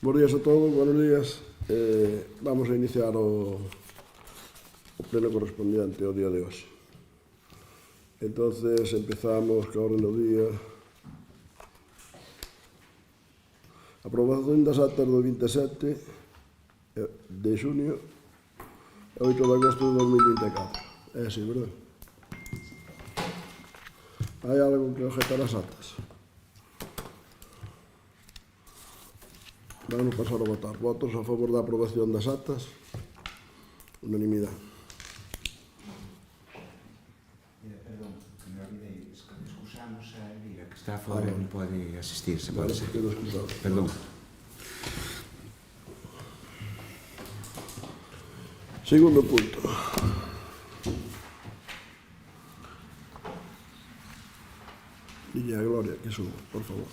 Bos días a todos, buenos días. Vamos a iniciar o pleno correspondiente ao día de hoxe. Entonces empezamos ca orden do día. Aprobación das actas do 27 de xunio e 8 de agosto de 2024. É así, verdad? Hai algo que objetar as actas? Vamos pasar a votar. Votos a favor da aprobación das actas? Unanimidade. Perdón, que me olvidei, excusamos a Elvira, que está fora e non pode asistir, se pode ser. Perdón. Segundo punto. Dille a Gloria que suba, por favor.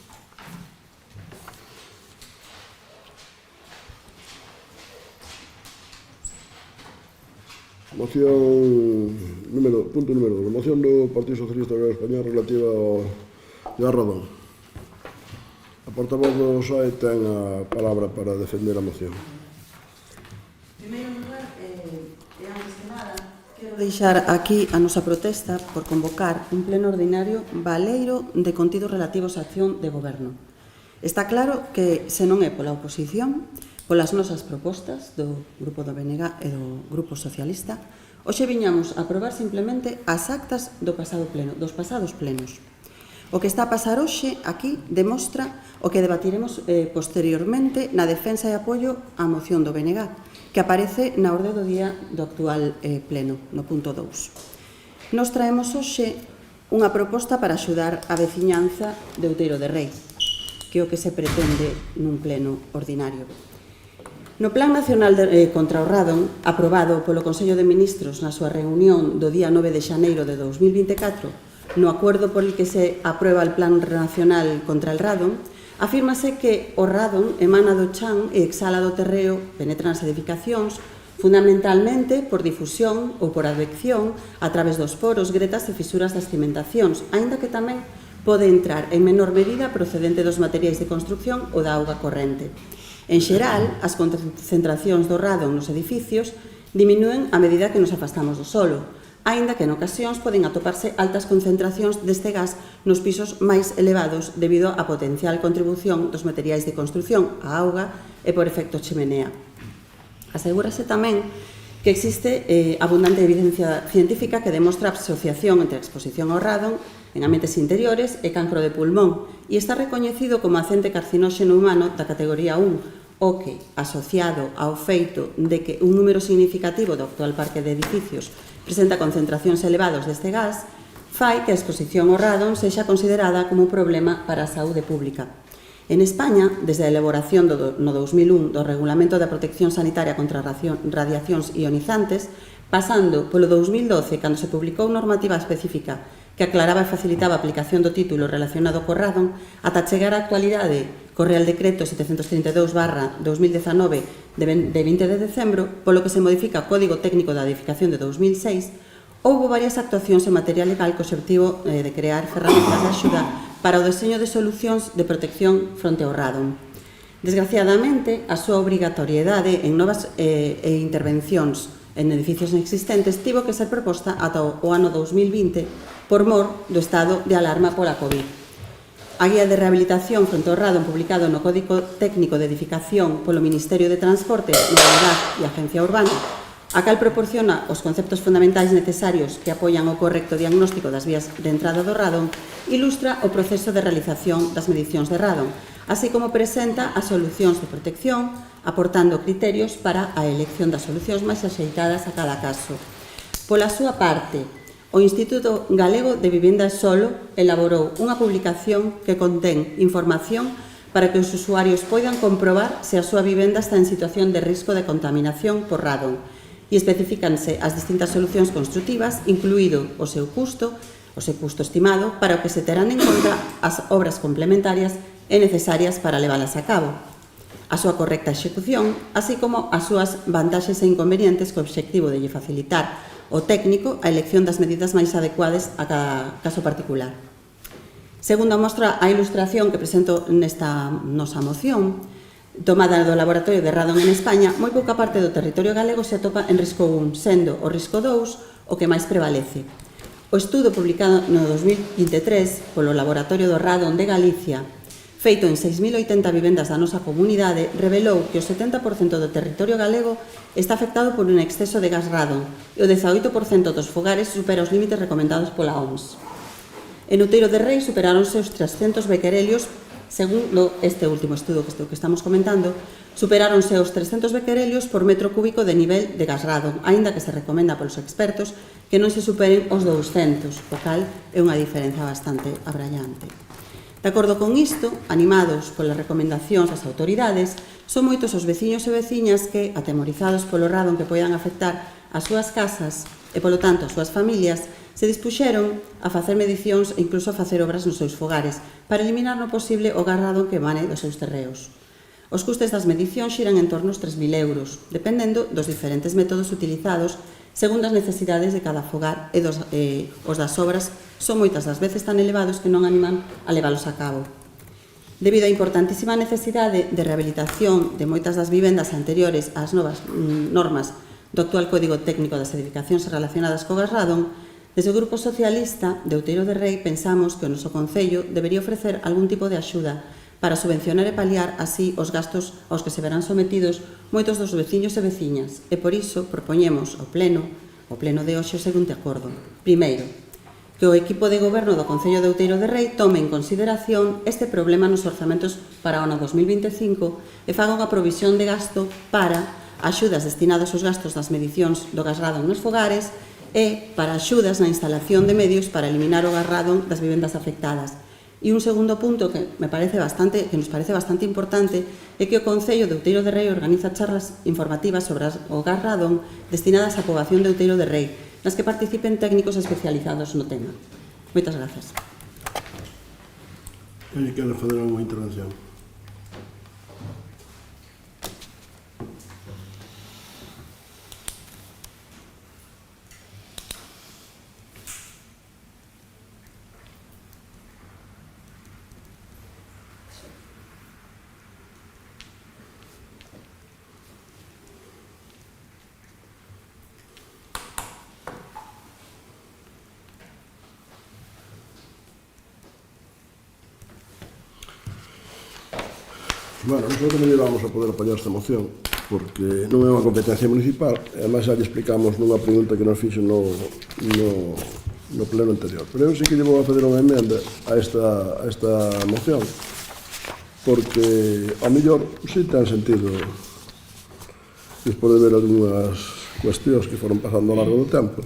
Punto número 2. Moción do Partido Socialista Obrero Español relativa ao Radón. A portavoz do PSOE ten a palabra para defender a moción. En primeiro lugar, e antes que nada, quero deixar aquí a nosa protesta por convocar un pleno ordinario baleiro de contidos relativos á acción de goberno. Está claro que, se non é pola oposición, polas nosas propostas do Grupo do BNG e do Grupo Socialista, hoxe viñamos a aprobar simplemente as actas dos pasados plenos. O que está a pasar hoxe aquí demostra o que debatiremos posteriormente na defensa e apoio á moción do BNG, que aparece na orde do día do actual pleno, no punto 2. Nos traemos hoxe unha proposta para axudar a veciñanza de Outeiro de Rei, que é o que se pretende nun pleno ordinario. No Plan Nacional contra o Radon, aprobado polo Consello de Ministros na súa reunión do día 9 de xaneiro de 2024, no acordo por el que se aprueba o Plan Nacional contra el Radon, afírmase que o radon emana do chan e exhala do terreo, penetra nas edificacións, fundamentalmente por difusión ou por advección a través dos poros, gretas e fisuras das cimentacións, aínda que tamén pode entrar en menor medida procedente dos materiais de construcción ou da auga corrente. En xeral, as concentracións do radon nos edificios diminúen a medida que nos afastamos do solo, aínda que en ocasións poden atoparse altas concentracións deste gas nos pisos máis elevados debido á potencial contribución dos materiais de construcción, a auga e por efecto chimenea. Asegúrase tamén que existe abundante evidencia científica que demostra a asociación entre a exposición ao radon en ambientes interiores e cancro de pulmón e está recoñecido como agente carcinóxeno humano da categoría 1, o que, asociado ao feito de que un número significativo do actual parque de edificios presenta concentracións elevados deste gas, fai que a exposición ao radon sexa considerada como un problema para a saúde pública. En España, desde a elaboración no 2001 do Regulamento da Protección Sanitaria contra Radiacións Ionizantes, pasando polo 2012, cando se publicou normativa específica que aclaraba e facilitaba a aplicación do título relacionado co radon, ata chegar á actualidade co Real Decreto 732/2019 de 20 de decembro, polo que se modifica o Código Técnico da Edificación de 2006, houbo varias actuacións en materia legal co obxectivo de crear ferramentas de axuda para o deseño de solucións de protección fronte ao radon. Desgraciadamente, a súa obrigatoriedade en novas intervencións en edificios existentes tivo que ser proposta ata o ano 2020 por mor do estado de alarma pola COVID. A Guía de Rehabilitación fronte ao radon publicado no Código Técnico de Edificación polo Ministerio de Transportes, Mobilidade e Agencia Urbana, a cal proporciona os conceptos fundamentais necesarios que apoian o correcto diagnóstico das vías de entrada do radon, ilustra o proceso de realización das medicións de radon, así como presenta as solucións de protección, aportando criterios para a elección das solucións máis axeitadas a cada caso. Pola súa parte, o Instituto Galego de Vivenda e Solo elaborou unha publicación que contén información para que os usuarios poidan comprobar se a súa vivenda está en situación de risco de contaminación por radon e especificanse as distintas solucións construtivas, incluído o seu custo estimado, para o que se terán en conta as obras complementarias e necesarias para leválas a cabo, a súa correcta execución, así como as súas vantaxes e inconvenientes co obxectivo de lle facilitar o técnico a elección das medidas máis adecuadas a cada caso particular. Segundo mostra a ilustración que presento nesta nosa moción, tomada do laboratorio de Radon en España, moi pouca parte do territorio galego se atopa en risco 1, sendo o risco 2 o que máis prevalece. O estudo publicado no 2023 polo Laboratorio do Radon de Galicia, feito en 6.080 vivendas da nosa comunidade, revelou que o 70% do territorio galego está afectado por un exceso de gas radon e o 18% dos fogares supera os límites recomendados pola OMS. En Outeiro de Rei superáronse os 300 bequerelios. Según este último estudo que estamos comentando, superáronse os 300 bequerelios por metro cúbico de nivel de gas radon, aínda que se recomenda polos expertos que non se superen os 200, o cal é unha diferenza bastante abrallante. De acordo con isto, animados polas recomendacións das autoridades, son moitos os veciños e veciñas que, atemorizados polo radon que poidan afectar as súas casas e, polo tanto, as súas familias, se dispuxeron a facer medicións e incluso a facer obras nos seus fogares para eliminar no posible o gas radon que emane dos seus terreos. Os custes das medicións xiran en torno aos 3.000 euros, dependendo dos diferentes métodos utilizados segundo as necesidades de cada fogar e os das obras son moitas das veces tan elevados que non animan a leválos a cabo. Debido á importantísima necesidade de rehabilitación de moitas das vivendas anteriores ás novas normas do actual Código Técnico das Edificacións relacionadas co gas radon, desde o Grupo Socialista de Outeiro de Rei pensamos que o noso Concello debería ofrecer algún tipo de axuda para subvencionar e paliar así os gastos aos que se verán sometidos moitos dos veciños e veciñas e por iso propoñemos ao Pleno de hoxe o seguinte acordo. Primeiro, que o equipo de goberno do Concello de Outeiro de Rei tome en consideración este problema nos orzamentos para o ano 2025 e faga unha provisión de gasto para axudas destinadas aos gastos das medicións do gas radon nos fogares e para axudas na instalación de medios para eliminar o gas radon das vivendas afectadas. E un segundo punto que nos parece bastante importante é que o Concello de Outeiro de Rei organiza charlas informativas sobre o gas radon destinadas á poboación de Outeiro de Rei, nas que participen técnicos especializados no tema. Moitas grazas. Quero fazer unha intervención. Bueno, nosotros non íbamos a poder apoiar esta moción porque non é unha competencia municipal e además xa lle explicamos nunha pregunta que nos fixo no pleno anterior, pero eu sí que lle vou a fazer unha emenda a esta moción porque ao mellor sí ten sentido despois de ver algunhas cuestións que foron pasando ao largo do tempo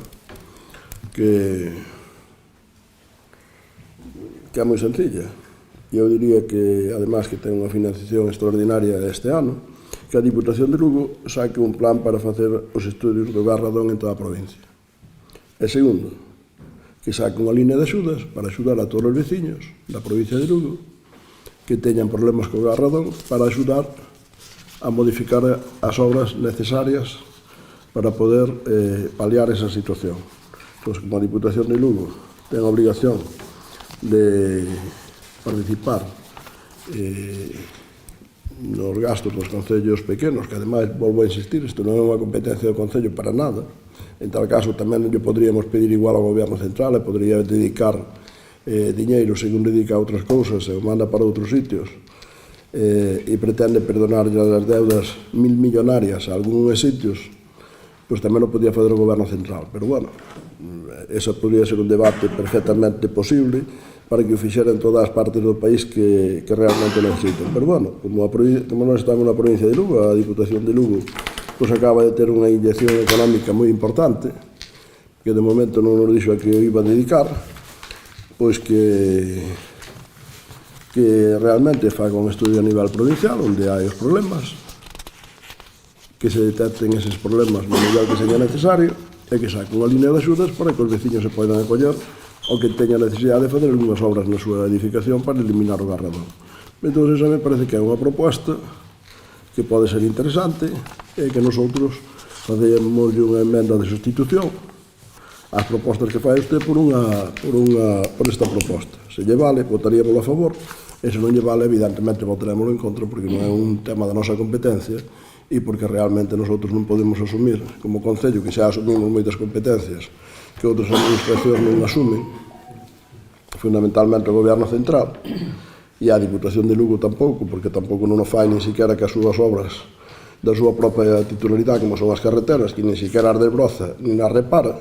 que é moi sencilla. E eu diría que, además, que ten unha financiación extraordinaria este ano, que a Diputación de Lugo saque un plan para facer os estudios do gas radon en toda a provincia. E segundo, que saque unha línea de axudas para axudar a todos os veciños da provincia de Lugo que teñan problemas co gas radon para axudar a modificar as obras necesarias para poder paliar esa situación. Pois, como a Diputación de Lugo ten a obligación de participar nos gastos dos concellos pequenos, que ademais, volvo a insistir, isto non é unha competencia do concello para nada. En tal caso, tamén lle poderíamos pedir igual ao goberno central e podría dedicar diñeiro según dedica a outras cousas e o manda para outros sitios e pretende perdonar as deudas millonarias a algúns sitios, pois tamén o podía fazer o goberno central. Pero, bueno, ese podría ser un debate perfectamente posible para que o fixeran todas as partes do país que realmente necesitan. Pero, bueno, como nós estamos na provincia de Lugo, a Diputación de Lugo pois acaba de ter unha inyección económica moi importante, que de momento non nos dixo a que iba a dedicar, pois que realmente faga un estudio a nivel provincial onde hai os problemas, que se detecten eses problemas no nivel que seña necesario e que saque unha línea de axudas para que os veciños se poidan acoller ou que teña necesidade de fazer algunhas obras na súa edificación para eliminar o gas radon. Entón, esa me parece que é unha proposta que pode ser interesante e que nosotros facemos unha emenda de sustitución ás propostas que fai usted por esta proposta. Se lle vale, votaríamos a favor, E se non lle vale, evidentemente votaremos en contra, porque non é un tema da nosa competencia e porque realmente nosotros non podemos asumir como Concello, que xa asumimos moitas competencias que outras administracións non asumen, fundamentalmente o Goberno Central, e a Diputación de Lugo tampouco, porque tampouco non o fai nin siquiera que as súas obras da súa propia titularidade, como son as carreteras, que nin siquiera as desbroza, nin as repara.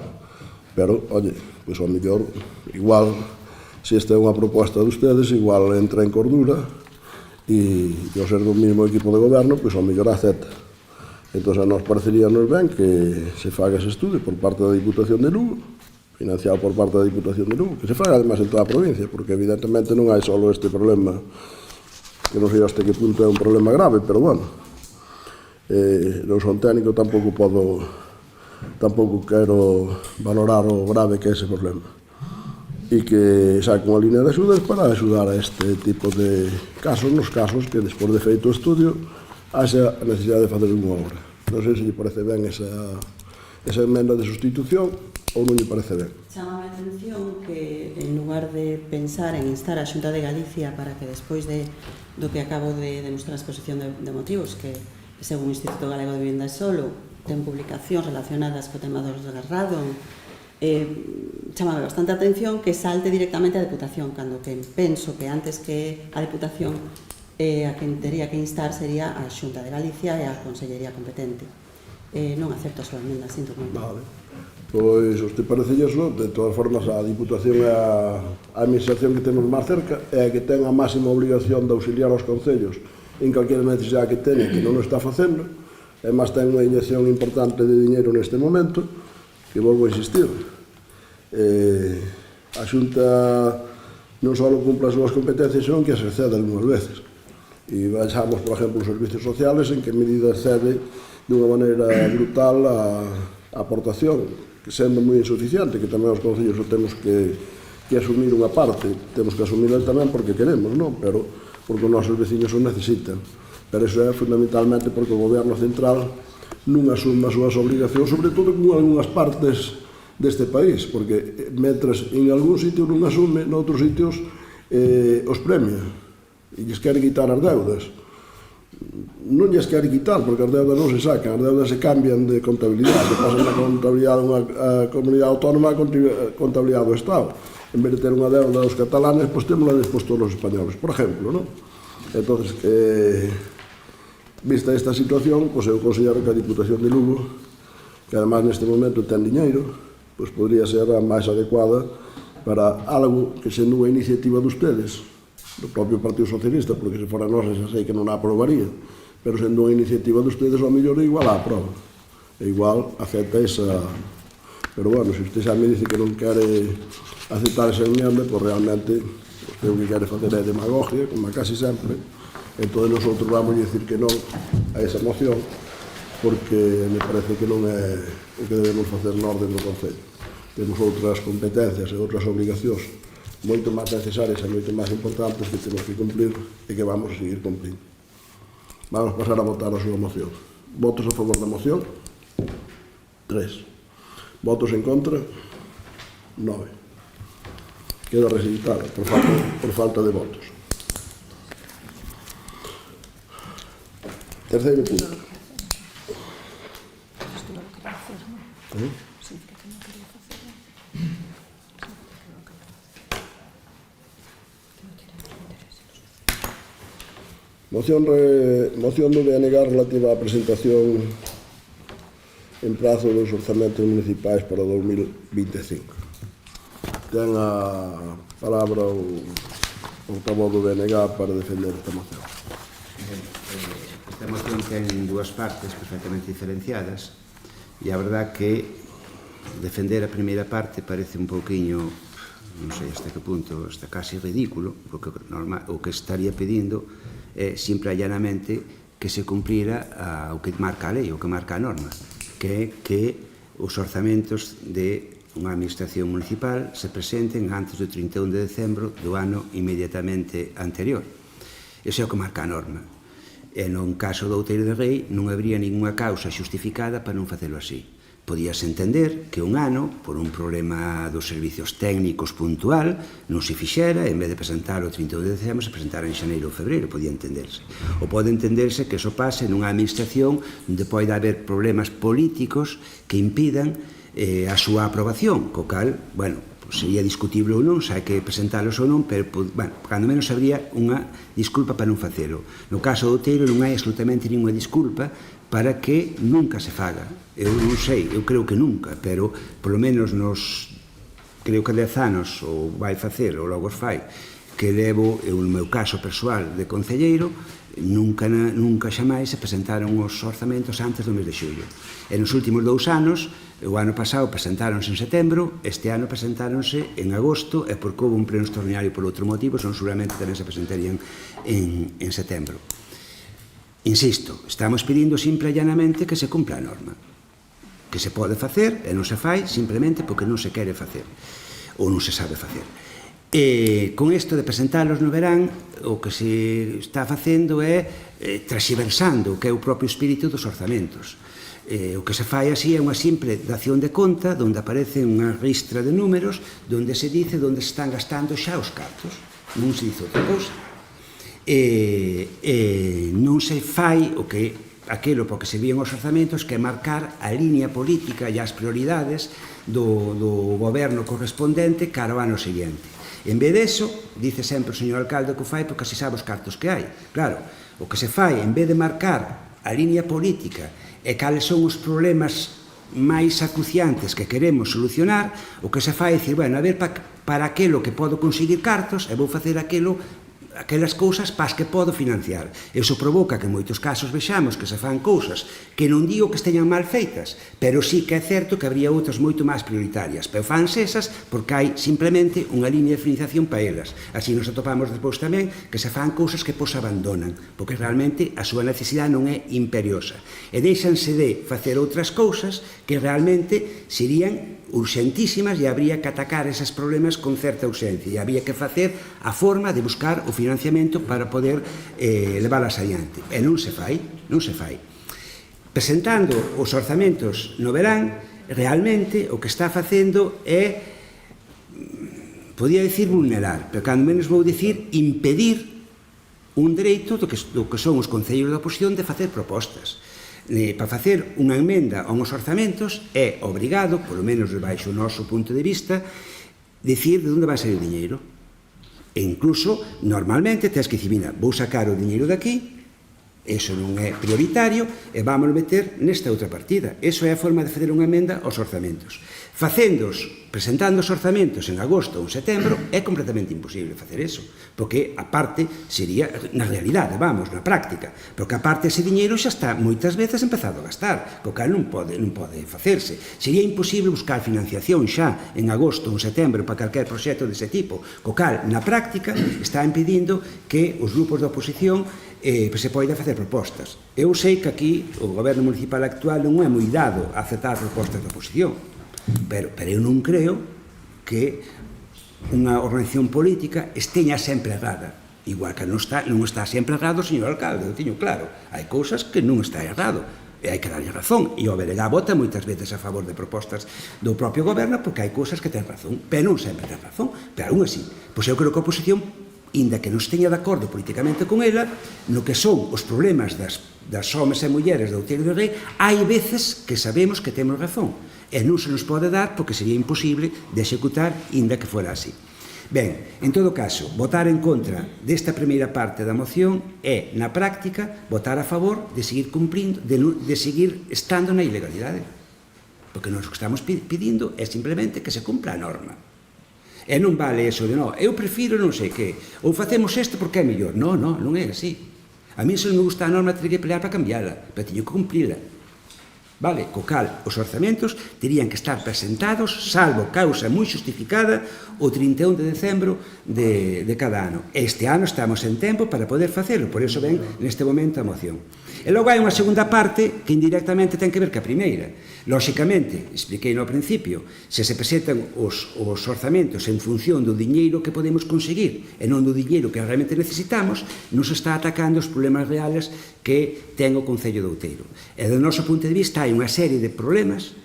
Pero, oye, pois ao mellor, igual, se esta é unha proposta de ustedes, igual entra en cordura e ao ser do mesmo equipo de goberno, pois ao mellor acepta. Entón, a nos pareceríanos ben que se faga ese estudio por parte da Diputación de Lugo, financiado por parte da Diputación de Lugo, que se faga además en toda a provincia, porque evidentemente non hai só este problema, que non sei hasta que punto é un problema grave, pero bueno, non son técnico, tampouco quero valorar o grave que é ese problema. E que saque unha línea de axudas para axudar a este tipo de casos, nos casos que despois de feito o estudio haxa a necesidade de fazer unha obra. Non sei se lle parece ben esa emenda de sustitución ou non lle parece ben. Chama a atención que en lugar de pensar en instar a Xunta de Galicia para que despois do que acabo de demostrar a exposición de motivos, que según o Instituto Galego de Vivenda e Solo ten publicacións relacionadas co tema dos desgarrados, chama bastante atención que salte directamente a Deputación, cando que penso que antes que a Deputación a quen tería que instar sería a Xunta de Galicia e a Consellería competente. Non acepto a súa emenda, sinto moito. Vale. Pois, te parece iso? De todas formas, a Diputación é a administración que temos máis cerca, é a que ten a máxima obligación de auxiliar aos concellos en calquera necesidade que teña, que non o está facendo, e máis ten unha inyección importante de diñeiro neste momento, que volvo a insistir. A Xunta non só cumpre as súas competencias, senón que as excede algunhas veces. E baixamos, por exemplo, os servicios sociales, en que medida excede dunha maneira brutal a aportación, que sendo moi insuficiente, que tamén os concellos temos que asumir unha parte, temos que asumir tamén porque queremos, non? Pero porque os nosos veciños o necesitan. Pero iso é fundamentalmente porque o Goberno Central non asume as súas obligacións, sobre todo con algunhas partes deste país, porque mentras en algún sitio non asume, noutros sitios os premia e lles quere quitar as deudas. Non lles quere quitar, porque as deudas non se sacan, as deudas se cambian de contabilidade, se pasan da contabilidade dunha comunidade autónoma a contabilidade do Estado. En vez de ter unha deuda dos catalanes, pois temos despois todos os españoles, por exemplo, non? Entón, vista esta situación, pois eu considero que a Diputación de Lugo, que además neste momento ten diñeiro, pois podría ser a máis adecuada para algo que sendo unha iniciativa de ustedes, do propio Partido Socialista, porque se fora nosa xa sei que non a aprobaría, pero sendo unha iniciativa de ustedes, ao mellor igual a aprova, e igual acepta esa. Pero bueno, se usted xa me dice que non quere aceptar esa enmienda, pois realmente o que quere facer é demagogia, como casi sempre. Entón, nosotros vamos a decir que non a esa moción, porque me parece que non é o que debemos facer na orden do Concello. Temos outras competencias e outras obligacións moito máis necesarias e moito máis importantes que temos que cumplir e que vamos a seguir cumplindo. Vamos pasar a votar a súa moción. Votos a favor da moción? 3. Votos en contra? 9. Queda rexeitada por falta de votos. Terceiro punto. Moción do DNG relativa á presentación en prazo dos orzamentos municipais para 2025. Ten a palabra o portavoz do DNG para defender esta moción. Esta moción ten dúas partes perfectamente diferenciadas e a verdad que defender a primeira parte parece un pouquiño, non sei hasta que punto, está casi ridículo, porque o que estaría pedindo é simple e llanamente que se cumplira o que marca a lei, o que marca a norma, que é que os orzamentos de unha administración municipal se presenten antes do 31 de decembro do ano inmediatamente anterior. Ese é o que marca a norma. E no caso do Outeiro de Rei non habría ninguna causa xustificada para non facelo así. podías entender que un ano, por un problema dos servicios técnicos puntual, non se fixera, en vez de presentar o 31 de decembro, se presentara en xaneiro ou febreiro, podía entenderse. Ou pode entenderse que eso pase nunha administración onde pode haber problemas políticos que impidan a súa aprobación, co cal, bueno, sería discutible ou non, se hai que presentalos ou non, pero, bueno, cando menos habría unha disculpa para non facelo. No caso do Outeiro non hai absolutamente ninguna disculpa para que nunca se faga. Eu non sei, eu creo que nunca, pero, polo menos nos, creo que 10 anos, ou vai facer, ou logo os fai, que levo, eu no meu caso persoal de concelleiro, nunca xamais se presentaron os orzamentos antes do mes de xullo. E nos últimos 2 anos, o ano pasado presentáronse en setembro, este ano presentáronse en agosto, e porque houve un pleno extraordinario por outro motivo, son seguramente tamén se presentarían en setembro. Insisto, estamos pedindo simple e llanamente que se cumpla a norma, que se pode facer e non se fai simplemente porque non se quere facer ou non se sabe facer. E con isto de presentalos no verán, o que se está facendo é transversando o que é o propio espírito dos orzamentos. O que se fai así é unha simple dación de conta onde aparece unha ristra de números onde se dice onde se están gastando xa os cartos, non se dice outra cousa. Non se fai o que aquilo porque se vían os orzamentos que é marcar a línea política e as prioridades do goberno correspondente cara ao ano seguinte. En vez deso, dice sempre o señor alcalde que o fai porque así sabe os cartos que hai. Claro, o que se fai, en vez de marcar a línea política e cales son os problemas máis acuciantes que queremos solucionar, o que se fai é dicir, bueno, a ver, para aquilo que podo conseguir cartos, e vou facer aquelas cousas para as que podo financiar. Iso provoca que en moitos casos vexamos que se fan cousas que non digo que esteñan mal feitas, pero sí que é certo que habría outras moito máis prioritarias, pero fanse esas porque hai simplemente unha línea de financiación para elas. Así nos atopamos despois tamén que se fan cousas que pos abandonan, porque realmente a súa necesidade non é imperiosa. E deixanse de facer outras cousas que realmente serían urxentísimas e habría que atacar eses problemas con certa urxencia e había que facer a forma de buscar o financiamento para poder leválas adiante. E non se fai. Presentando os orzamentos no verán, realmente o que está facendo é, podía dicir vulnerar, pero cando menos vou dicir impedir un dereito do que son os concelleiros da oposición de facer propostas. Para facer unha emenda a uns orzamentos é obrigado, polo menos baixo o noso punto de vista, dicir de onde vai sair o diñeiro. E incluso, normalmente, tens que dicir, mira, vou sacar o diñeiro daqui, eso non é prioritario, e vamos meter nesta outra partida. Eso é a forma de facer unha emenda aos orzamentos. Presentando os orzamentos en agosto ou en setembro, é completamente imposible facer eso, porque a parte sería, na realidade, vamos, na práctica, porque a parte ese diñeiro xa está moitas veces empezado a gastar, porque non pode facerse. Sería imposible buscar financiación xa en agosto ou en setembro para calquer proxecto dese tipo, co cal, na práctica, está impedindo que os grupos da oposición se poida facer propostas. Eu sei que aquí o goberno municipal actual non é moi dado a aceptar propostas da oposición, pero eu non creo que unha organización política esteña sempre errada, igual que non está sempre errado o señor alcalde, eu teño claro, hai cousas que non está errado e hai que darlle razón, e o BNG vota moitas veces a favor de propostas do propio goberno porque hai cousas que ten razón, pero non sempre ten razón, pero aún así, pois eu creo que a oposición, inda que non esteña de acordo políticamente con ela, no que son os problemas das homes e mulleres do Outeiro do Rei, hai veces que sabemos que temos razón, e non se nos pode dar porque sería imposible de executar inda que fora así. Ben, en todo caso, votar en contra desta primeira parte da moción é, na práctica, votar a favor de seguir cumprindo, de seguir estando na ilegalidade. Porque nós o que estamos pedindo é simplemente que se cumpla a norma. E non vale eso de, non, eu prefiro non sei que, ou facemos isto porque é mellor. Non é así. A mí se non me gusta a norma, teria que pelear para cambiarla, pero teño que cumplirla. Vale? Co cal, os orzamentos terían que estar presentados, salvo causa moi justificada, o 31 de decembro de cada ano. Este ano estamos en tempo para poder facelo, por iso ven neste momento a moción. E logo hai unha segunda parte que indirectamente ten que ver ca primeira. Lóxicamente, expliquei no principio, se se presentan os orzamentos en función do diñeiro que podemos conseguir e non do diñeiro que realmente necesitamos, nos está atacando os problemas reales que ten o Concello de Outeiro. E do noso punto de vista hai unha serie de problemas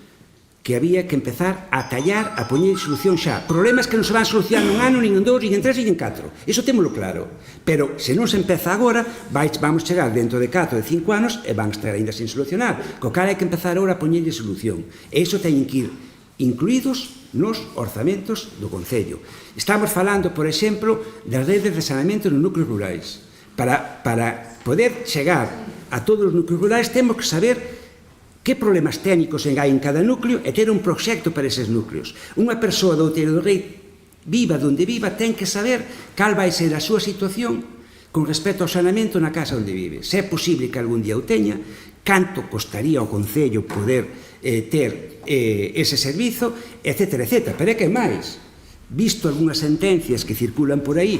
que había que empezar a tallar, a poñer solución xa. Problemas que non se van solucionar nun ano, nin en 2, nin en 3, nin en 4. Iso témolo claro. Pero se non se empeza agora, vamos chegar dentro de 4 ou 5 anos e van estar ainda sin solucionar. Co cal hai que empezar agora a poñerlle solución. E iso teñen que ir incluídos nos orzamentos do Concello. Estamos falando, por exemplo, das redes de saneamento nos núcleos rurais. Para poder chegar a todos os núcleos rurais temos que saber que problemas técnicos hai en cada núcleo e ter un proxecto para eses núcleos. Unha persoa do Outeiro do Rei, viva donde viva, ten que saber cal vai ser a súa situación con respecto ao saneamento na casa onde vive. Se é posible que algún día o teña, canto costaría ao Concello poder ter ese servizo, etc. Pero é que máis, visto algunhas sentencias que circulan por aí,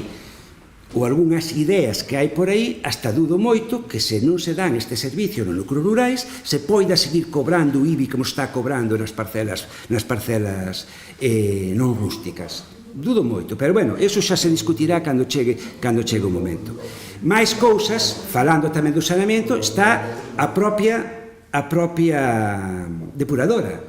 ou algunhas ideas que hai por aí, hasta dudo moito que se non se dan este servicio nos núcleos rurais, se poida seguir cobrando o IBI como está cobrando nas parcelas non rústicas. Dudo moito, pero bueno, eso xa se discutirá cando chegue o momento. Mais cousas, falando tamén do saneamento, está a propia depuradora.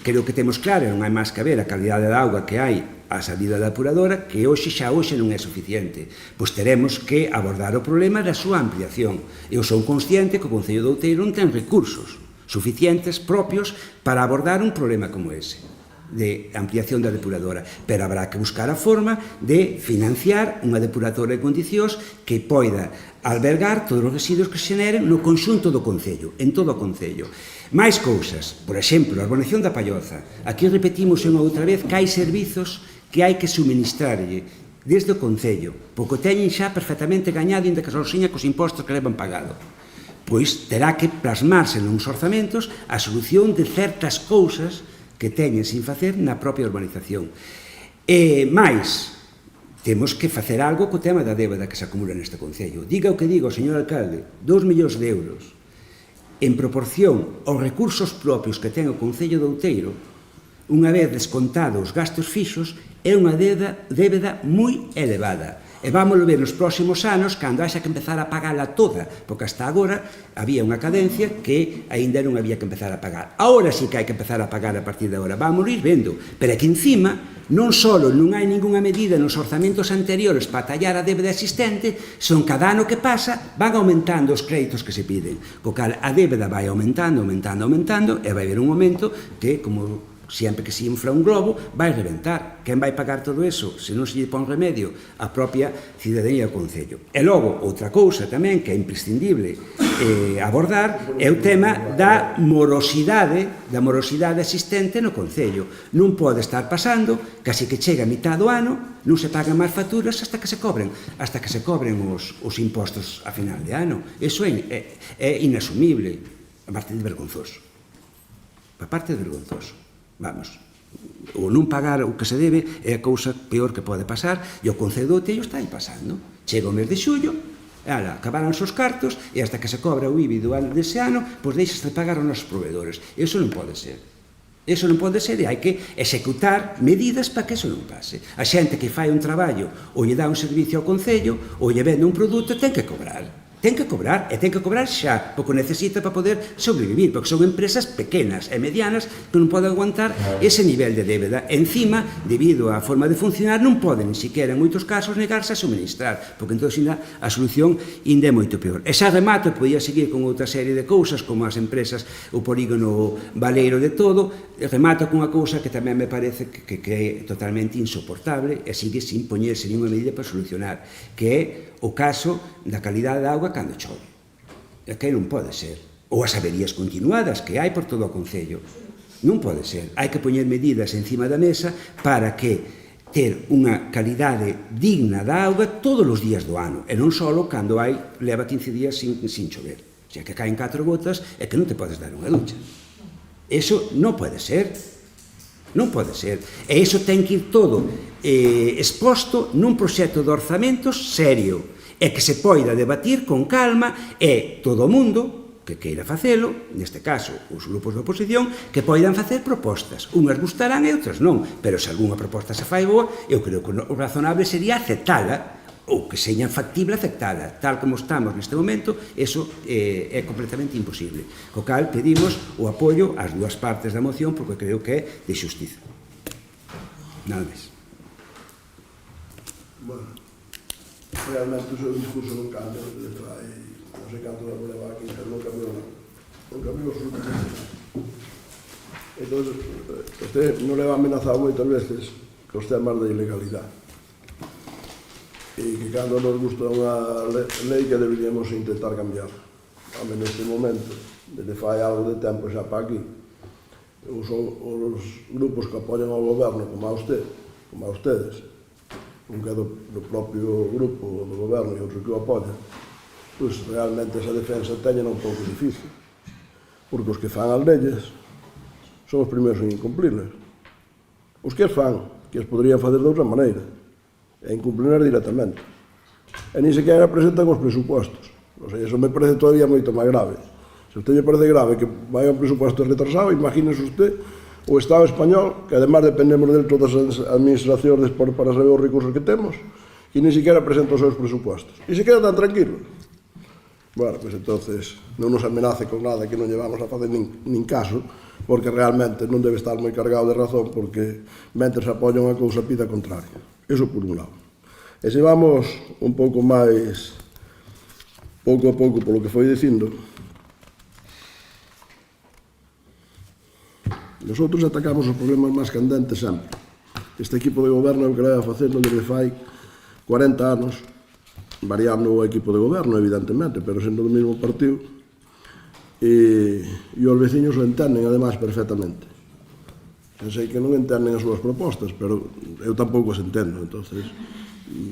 Creo que temos claro, non hai máis que ver a calidade da auga que hai a salida da depuradora, que hoxe non é suficiente. Pois teremos que abordar o problema da súa ampliación. Eu son consciente que o Concello de Outeiro non ten recursos suficientes propios para abordar un problema como ese, de ampliación da depuradora, pero habrá que buscar a forma de financiar unha depuradora en condicións que poida albergar todos os residuos que se xeneren no conxunto do Concello, en todo o Concello. Máis cousas, por exemplo, a urbanización da Palloza. Aquí repetimos unha outra vez que hai servizos que hai que suministrarlle desde o Concello, porque teñen xa perfectamente gañado inda que se orsiña cos impostos que levan pagado. Pois terá que plasmarse nos orzamentos a solución de certas cousas que teñen sin facer na propia urbanización. E máis, temos que facer algo co tema da débeda que se acumula neste Concello. Diga o que diga o señor alcalde, 2 millóns de euros en proporción aos recursos propios que ten o Concello de Outeiro, unha vez descontados os gastos fixos, é unha débeda moi elevada. E vámoslo ver nos próximos anos, cando haxa que empezar a pagala toda, porque hasta agora había unha cadencia que aínda non había que empezar a pagar. Agora sí que hai que empezar a pagar a partir de agora, vámoslo ir vendo. Pero é que encima, non só non hai ningunha medida nos orzamentos anteriores para tallar a débeda existente, son cada ano que pasa van aumentando os créditos que se piden. Co cal a débeda vai aumentando, e vai haber un momento que, como sempre que se infla un globo, vai reventar. Quen vai pagar todo eso? Se non se lle pon remedio, a propia cidadanía do Concello. E logo, outra cousa tamén que é imprescindible abordar é o tema da morosidade existente no Concello. Non pode estar pasando que así que chega a mitad do ano non se pagan máis facturas hasta que se cobren os impostos a final de ano. Eso é inasumible, a parte de vergonzoso. Vamos, o non pagar o que se debe é a cousa peor que pode pasar, e o Concello de Outeiro está aí pasando. Chega o mes de xullo, acabaron os cartos, e hasta que se cobra o IBI do ano dese ano, pois deixas de pagar aos nosos proveedores. Iso non pode ser. Iso non pode ser, e hai que executar medidas para que iso non pase. A xente que fai un traballo ou lle dá un servicio ao Concello ou lle vende un produto ten que cobrar. Ten que cobrar, e ten que cobrar xa, porque o necesita para poder sobrevivir, porque son empresas pequenas e medianas que non poden aguantar ese nivel de débeda. Encima, debido á forma de funcionar, non poden, ni siquiera en moitos casos, negarse a suministrar, porque entón a solución ainda é moito peor. E xa remato, podía seguir con outra serie de cousas, como as empresas, o polígono baleiro de todo, remato con unha cousa que tamén me parece que é totalmente insoportable e sigue sin poñerse ninguna medida para solucionar, que é o caso da calidade da auga cando chove. É que non pode ser. Ou as averías continuadas que hai por todo o Concello. Non pode ser. Hai que poñer medidas encima da mesa para que ter unha calidade digna da auga todos os días do ano, e non só cando leva 15 días sin chover. Se que caen 4 gotas é que non te podes dar unha ducha. Eso non pode ser. Non pode ser. E iso ten que ir todo exposto nun proxecto de orzamentos serio e que se poida debatir con calma e todo o mundo que queira facelo, neste caso os grupos de oposición, que poidan facer propostas. Unhas gustarán e outras non, pero se algunha proposta se fai boa, eu creo que o razonable sería aceptala ou que seña factible afectada. Tal como estamos neste momento, eso é completamente imposible. Co cal pedimos o apoio ás dúas partes da moción porque creo que é de xustiza. Nada máis. Bueno, realmente o seu discurso non cambia, non sei canto de levar aquí, pero non cambiou nada. Non cambiou absolutamente nada. Entón, usted non leva amenazado moitas veces cos temas de ilegalidade. E que cando nos gusta unha lei que deberíamos intentar cambiar. Home, neste momento, desde fai algo de tempo xa para aquí, os grupos que apoian ao goberno, como a usted, como a ustedes, un que é do propio grupo do goberno e outro que o apoia, pois realmente esa defensa teñen un pouco difícil, porque os que fan as leyes son os primeiros en incumplirlas. Os que as fan, que as poderían fazer de outra maneira, e incumplirlas directamente. E ni sequera presentan os presupostos. O sea, eso me parece todavía moito máis grave. Se a usted lle parece grave que vai un presuposto retrasado, imagínese usted o Estado español, que además dependemos de todas as administracións para saber os recursos que temos, e ni sequera presenta os seus presupostos. E se queda tan tranquilo. Bueno, pois entonces non nos amenace con nada que non llevamos a facer nin caso, porque realmente non debe estar moi cargado de razón, porque mentre se apoia unha cousa pide a contraria. Eso por un lado. E se vamos un pouco máis, pouco a pouco, polo que foi dicindo, nosotros atacamos os problemas máis candentes sempre. Este equipo de goberno é o que leva facendo desde fai 40 anos, variando o equipo de goberno, evidentemente, pero sendo do mesmo partido, e os veciños o entenden, ademais, perfectamente. Eu sei que non entenden as súas propostas, pero eu tampouco as entendo, entonces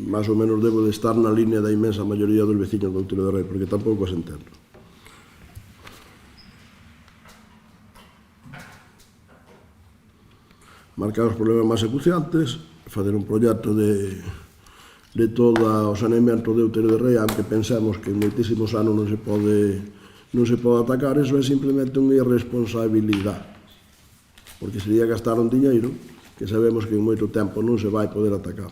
máis ou menos debo de estar na línea da inmensa maioría dos veciños do Outeiro de Rei, porque tampouco as entendo. Marcar os problemas máis acuciantes, facer un proxecto de todo o saneamento de Outeiro de Rei, aunque pensemos que en moitísimos anos non se pode atacar, eso é simplemente unha irresponsabilidade, porque sería gastar un diñeiro que sabemos que en moito tempo non se vai poder atacar.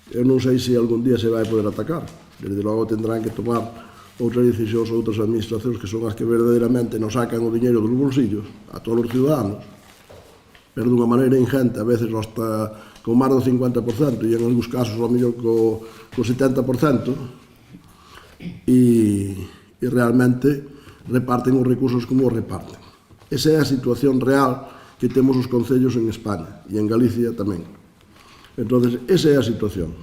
Eu non sei se algún día se vai poder atacar, desde logo tendrán que tomar outras decisións, outras administracións que son as que verdadeiramente nos sacan o diñeiro dos bolsillos a todos os ciudadanos, pero dunha maneira ingente, a veces hasta con máis do 50% e en algúns casos ao mellor co 70%, e realmente reparten os recursos como os reparten. Esa é a situación real que temos os concellos en España e en Galicia tamén. Entón, esa é a situación.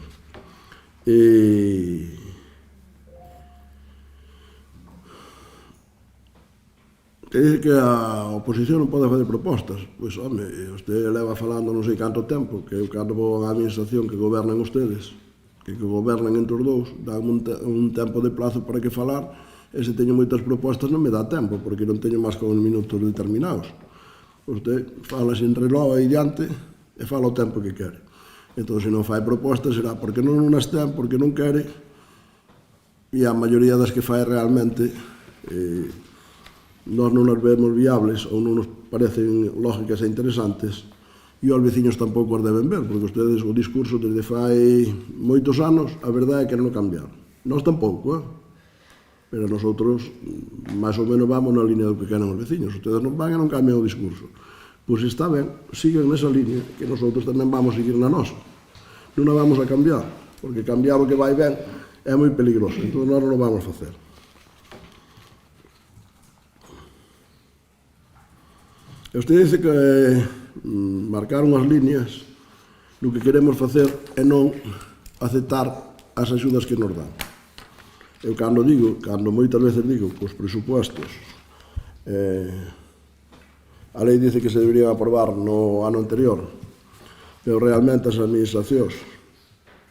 Que dice que a oposición non pode fazer propostas. Pois, home, usted leva falando non sei canto tempo, que eu cando vou á administración que gobernan ustedes, que gobernan entre os dous, dan un tempo de plazo para que falar, e se teño moitas propostas non me dá tempo, porque non teño máis que uns minutos determinados. Usted fala sin reloj aí diante e fala o tempo que quere. Entón, se non fai propostas, será porque non as ten, porque non quere, e a maioría das que fai realmente nós non as vemos viables ou non nos parecen lógicas e interesantes, e os veciños tampouco as deben ver, porque ustedes o discurso desde fai moitos anos, a verdade é que non cambiaron. Nós tampouco, pero nosotros máis ou menos vamos na línea do que queren os veciños. Ustedes non van e non cambian o discurso. Pois está ben, siguen nesa línea, que nosotros tamén vamos a seguir na nosa. Non a vamos a cambiar, porque cambiar o que vai ben é moi peligroso, entón nós non o vamos a facer. E usted dice que marcar unhas líneas, o que queremos facer é non aceptar as axudas que nos dan. Eu cando moitas veces digo que os presupuestos, a lei dice que se deberían aprobar no ano anterior, pero realmente as administracións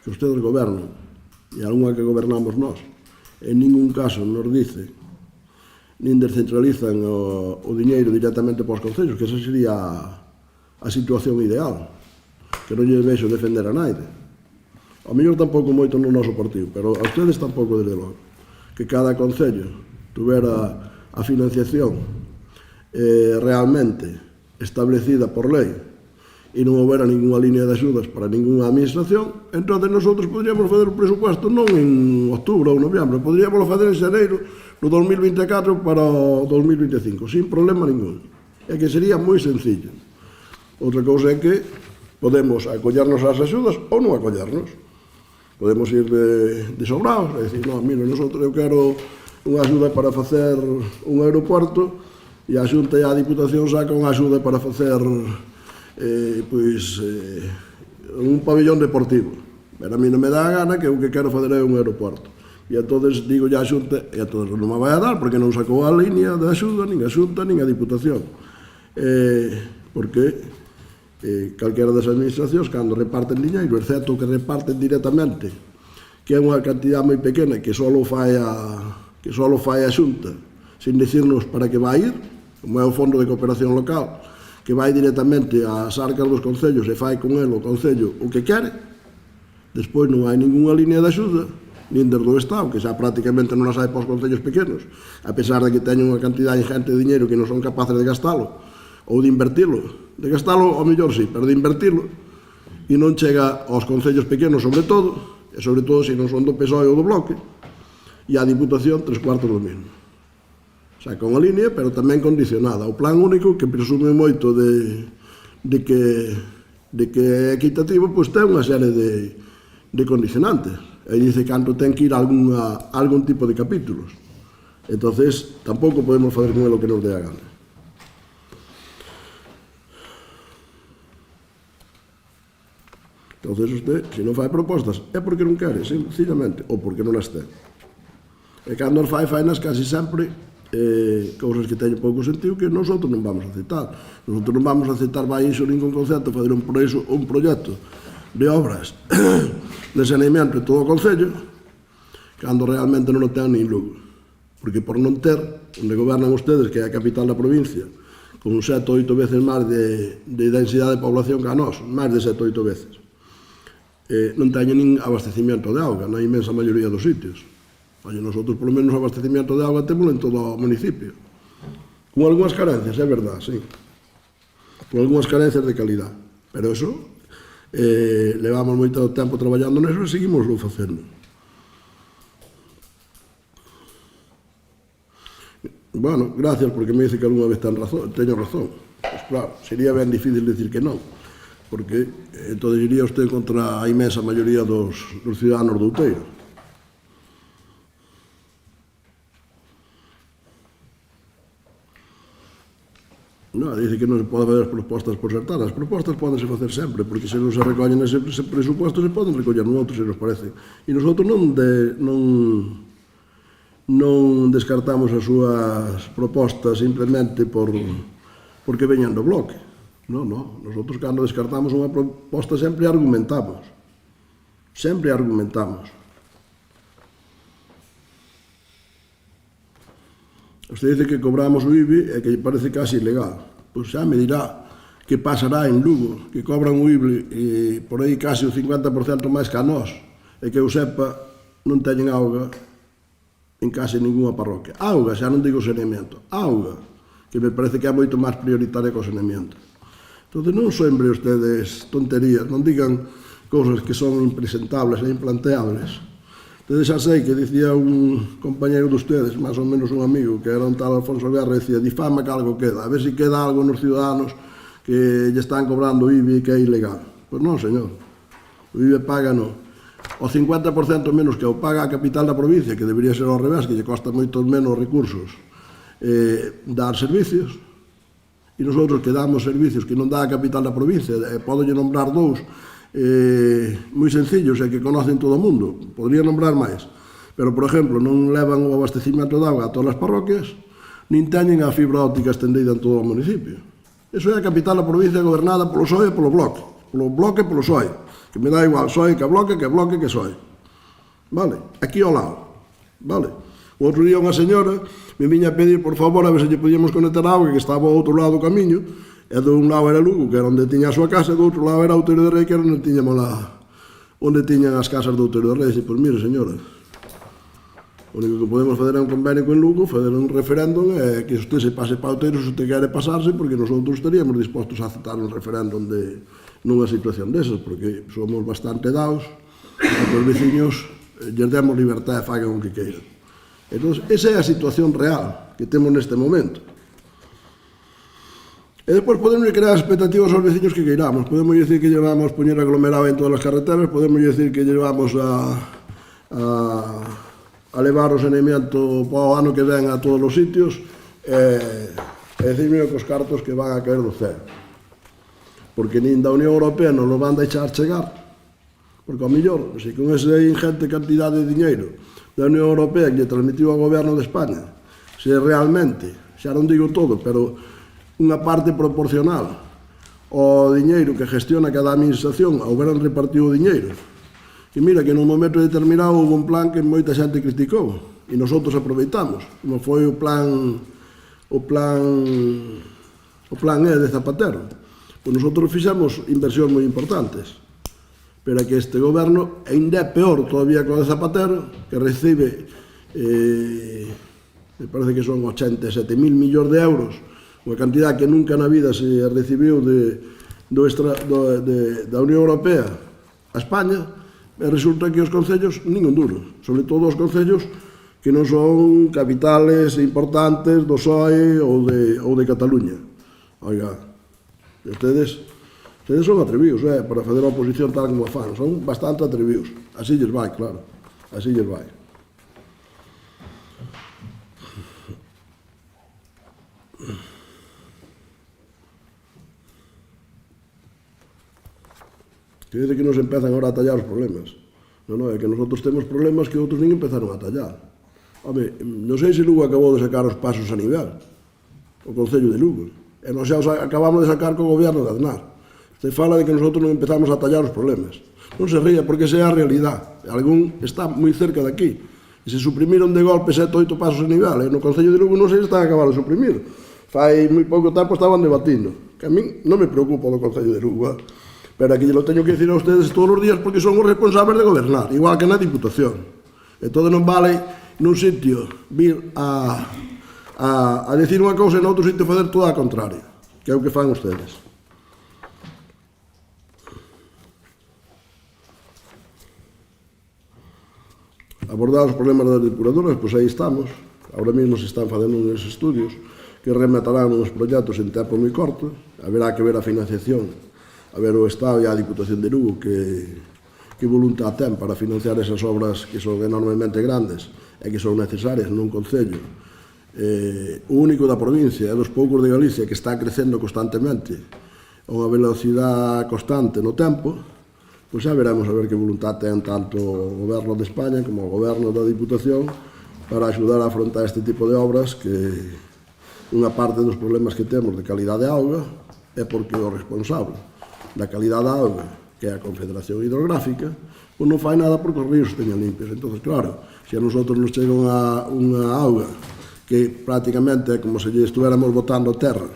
que ustedes gobernan, e algunha que gobernamos nós, en ningún caso nos dice, nin descentralizan o diñeiro directamente para os concellos, que esa sería a situación ideal, que non lle vexo defender a naide. Ao mellor tampouco moito no noso partido, pero a ustedes tampouco desde logo. Que cada concello tuvera a financiación realmente establecida por lei e non houbera ninguna línea de axudas para ninguna administración, entonces nosotros podríamos fazer o presupuesto non en outubro ou noviembre, podríamos fazer en xaneiro no 2024 para o 2025, sin problema ningún. É que sería moi sencillo. Outra cousa é que podemos acollernos ás axudas ou non acollernos. Podemos ir de sobrados, e dicir, non, mira, eu quero unha axuda para facer un aeroporto e a Xunta e a Diputación saca unha axuda para facer un pabellón deportivo. Pero a mí non me dá a gana que o que quero fazer é un aeroporto. E entonces digo ya a Xunta, e entonces non me vai a dar porque non sacou a línea de axuda, nin a Xunta, nin a Diputación. Porque calquera das administracións, cando reparten diñeiro, excepto o que reparten directamente, que é unha cantidad moi pequena, que só fai a Xunta, sin dicirnos para que vai ir, como é o Fondo de Cooperación Local, que vai directamente ás arcas dos concellos e fai con el o concello o que quere, despois non hai ninguna línea de axuda, nin desde o Estado, que xa prácticamente non as hai para os concellos pequenos, a pesar de que teñen unha cantidad ingente de dinheiro que non son capaces de gastalo, ou de invertilo. De gastalo, ao mellor sí, pero de invertilo, e non chega aos concellos pequenos, sobre todo, e sobre todo se non son do PSOE ou do Bloque, e a Diputación 3/4 do mesmo. Saca unha línea, pero tamén condicionada. O plan único, que presume moito de que é equitativo, pois ten unha serie de condicionantes. E dice canto ten que ir a algún tipo de capítulos. Entonces, tampouco podemos fazer con o que nos dé a gana. Entonces, usted, se non fai propostas, é porque non quere, sencillamente, ou porque non as ten. E cando as fainas casi sempre cousas que teñen pouco sentido que nosotros non vamos a aceptar. Nosotros non vamos a aceptar baixo ningún concepto fazer un proxecto de obras de saneamento de todo o concello cando realmente non o ten nin Lugo. Porque por non ter, onde gobernan ustedes, que é a capital da provincia, con 7 ou 8 veces máis de densidade de población que a nós, máis de 7 ou 8 veces, non teñen nin abastecimiento de auga na inmensa maioría dos sitios. Oye, nosotros polo menos abastecimiento de auga temos en todo o municipio. Con algunhas carencias, é verdad, sí. Con algunhas carencias de calidad. Pero eso, levamos moito tempo traballando neso e seguimos facendo. Bueno, gracias, porque me dice que algunha vez teño razón. Pois claro, sería ben difícil decir que non, porque entón iría usted contra a inmensa maioría dos ciudadanos do Outeiro. No, dice que non se pode fazer as propostas por saltar. As propostas podense facer sempre, porque se non se recollen ese presupuesto se poden recoller no outro, se nos parece. E nosotros non descartamos as súas propostas simplemente porque veñan do Bloque. Non. Nosotros cando descartamos unha proposta sempre argumentamos. Sempre argumentamos. Usted dice que cobramos o IBI e que lle parece casi ilegal. Pois xa me dirá que pasará en Lugo, que cobran o IBI por aí casi o 50% máis que a nós, e que eu sepa non teñen auga en casi ninguna parroquia. Auga, xa non digo saneamento, auga, que me parece que é moito máis prioritaria que o saneamento. Entón, non sempre ustedes tonterías, non digan cousas que son impresentables e implanteables. Entonces xa sei que dicía un compañeiro de ustedes, máis ou menos un amigo, que era un tal Alfonso Guerra, dicía, difama que algo queda, a ver se queda algo nos ciudadanos que lle están cobrando IBI que é ilegal. Pois non, señor, o IBI págano o 50% menos que o paga a capital da provincia, que debería ser ao revés, que lle costa moitos menos recursos dar servicios, e nosotros que damos servicios que non dá a capital da provincia, podo lle nombrar dous, moi sencillos e que conocen todo o mundo, podría nombrar máis, pero, por exemplo, non levan o abastecimento de auga a todas as parroquias, nin teñen a fibra óptica estendida en todo o municipio. Eso é a capital da provincia gobernada polo PSOE e polo Bloque e polo PSOE, que me dá igual PSOE que Bloque que PSOE. Vale? Aquí ao lado. Vale? O outro día unha señora me viña a pedir, por favor, a ver se lle podíamos conectar a auga que estaba ao outro lado do camiño, e de un lado era Lugo, que era onde tiña a súa casa, e do outro lado era Outeiro de Rei, que era onde tiñan as casas do Outeiro de Rei. E, pois, mire, señora, o único que podemos fazer é un convenio con Lugo, fazer un referéndum, e que usted se pase para Outeiro se usted quere pasarse, porque nosotros estaríamos dispostos a aceptar un referéndum nunha situación desas, porque somos bastante daos a que os veciños lles demos libertad e fagan o que queiran. Entón, esa é a situación real que temos neste momento. E depois podemos crear expectativas aos veciños que queiramos. Podemos dicir que llevamos poñer aglomerado en todas as carreteras, podemos dicir que llevamos a levar o saneamiento para o ano que ven a todos os sitios e decirme que os cartos que van a caer do cero. Porque nin da Unión Europea non lo van a deixar chegar. Porque ao mellor, se con esa ingente cantidade de diñeiro da Unión Europea que lle transmitiu ao goberno de España, se realmente, xa non digo todo, pero unha parte proporcional ao diñeiro que gestiona cada administración, houberan repartido o diñeiro. E mira que nun momento determinado houve un plan que moita xente criticou e nosotros aproveitamos, como foi o plan E de Zapatero. Pois nosotros fixemos inversións moi importantes, pero que este goberno ainda é peor todavía co de Zapatero, que recibe, me parece que son 87.000 millóns de euros, unha cantidad que nunca na vida se recibiu da Unión Europea a España, e resulta que os concellos nin un duro, sobre todo os concellos que non son capitales importantes do PSOE ou de Cataluña. Oiga, ustedes son atrevidos, para fazer a oposición tal como a fan, son bastante atrevidos. Así lles vai, claro, así lles vai. Que dice que nos empezan ahora a tallar os problemas. Non, é que nosotros temos problemas que outros nin empezaron a tallar. Home, non sei se Lugo acabou de sacar os pasos a nivel, o Concello de Lugo. E nós xa os acabamos de sacar co goberno de Aznar. Se fala de que nosotros non empezamos a tallar os problemas. Non se ría, porque esa é a realidade. Algún está moi cerca de aquí. E se suprimiron de golpe 7 ou 8 pasos a nivel, e no Concello de Lugo non sei se están acabando de suprimir. Fai moi pouco tempo estaban debatindo. Que a min non me preocupa do Concello de Lugo, pero aquí lo teño que dicir a ustedes todos os días porque son os responsables de gobernar, igual que na Diputación. E todo non vale nun sitio vir a decir unha cousa e noutro sitio fazer toda a contraria, que é o que fan ustedes. Abordar os problemas das depuradoras, pois aí estamos. Ahora mesmo se están facendo uns estudios que rematarán uns proxectos en tempo moi corto. Haberá que ver a financiación, a ver o Estado e a Diputación de Lugo que voluntad ten para financiar esas obras que son enormemente grandes e que son necesarias nun concello. O único da provincia e dos poucos de Galicia que está crecendo constantemente a unha velocidade constante no tempo, pois xa veremos a ver que voluntad ten tanto o goberno de España como o goberno da Diputación para axudar a afrontar este tipo de obras que unha parte dos problemas que temos de calidade de auga é porque o responsable da calidade da auga, que é a Confederación Hidrográfica, pois non fai nada porque os ríos teñan limpios. Entón, claro, se a nosotros nos chega unha auga que prácticamente é como se lle estuéramos botando terra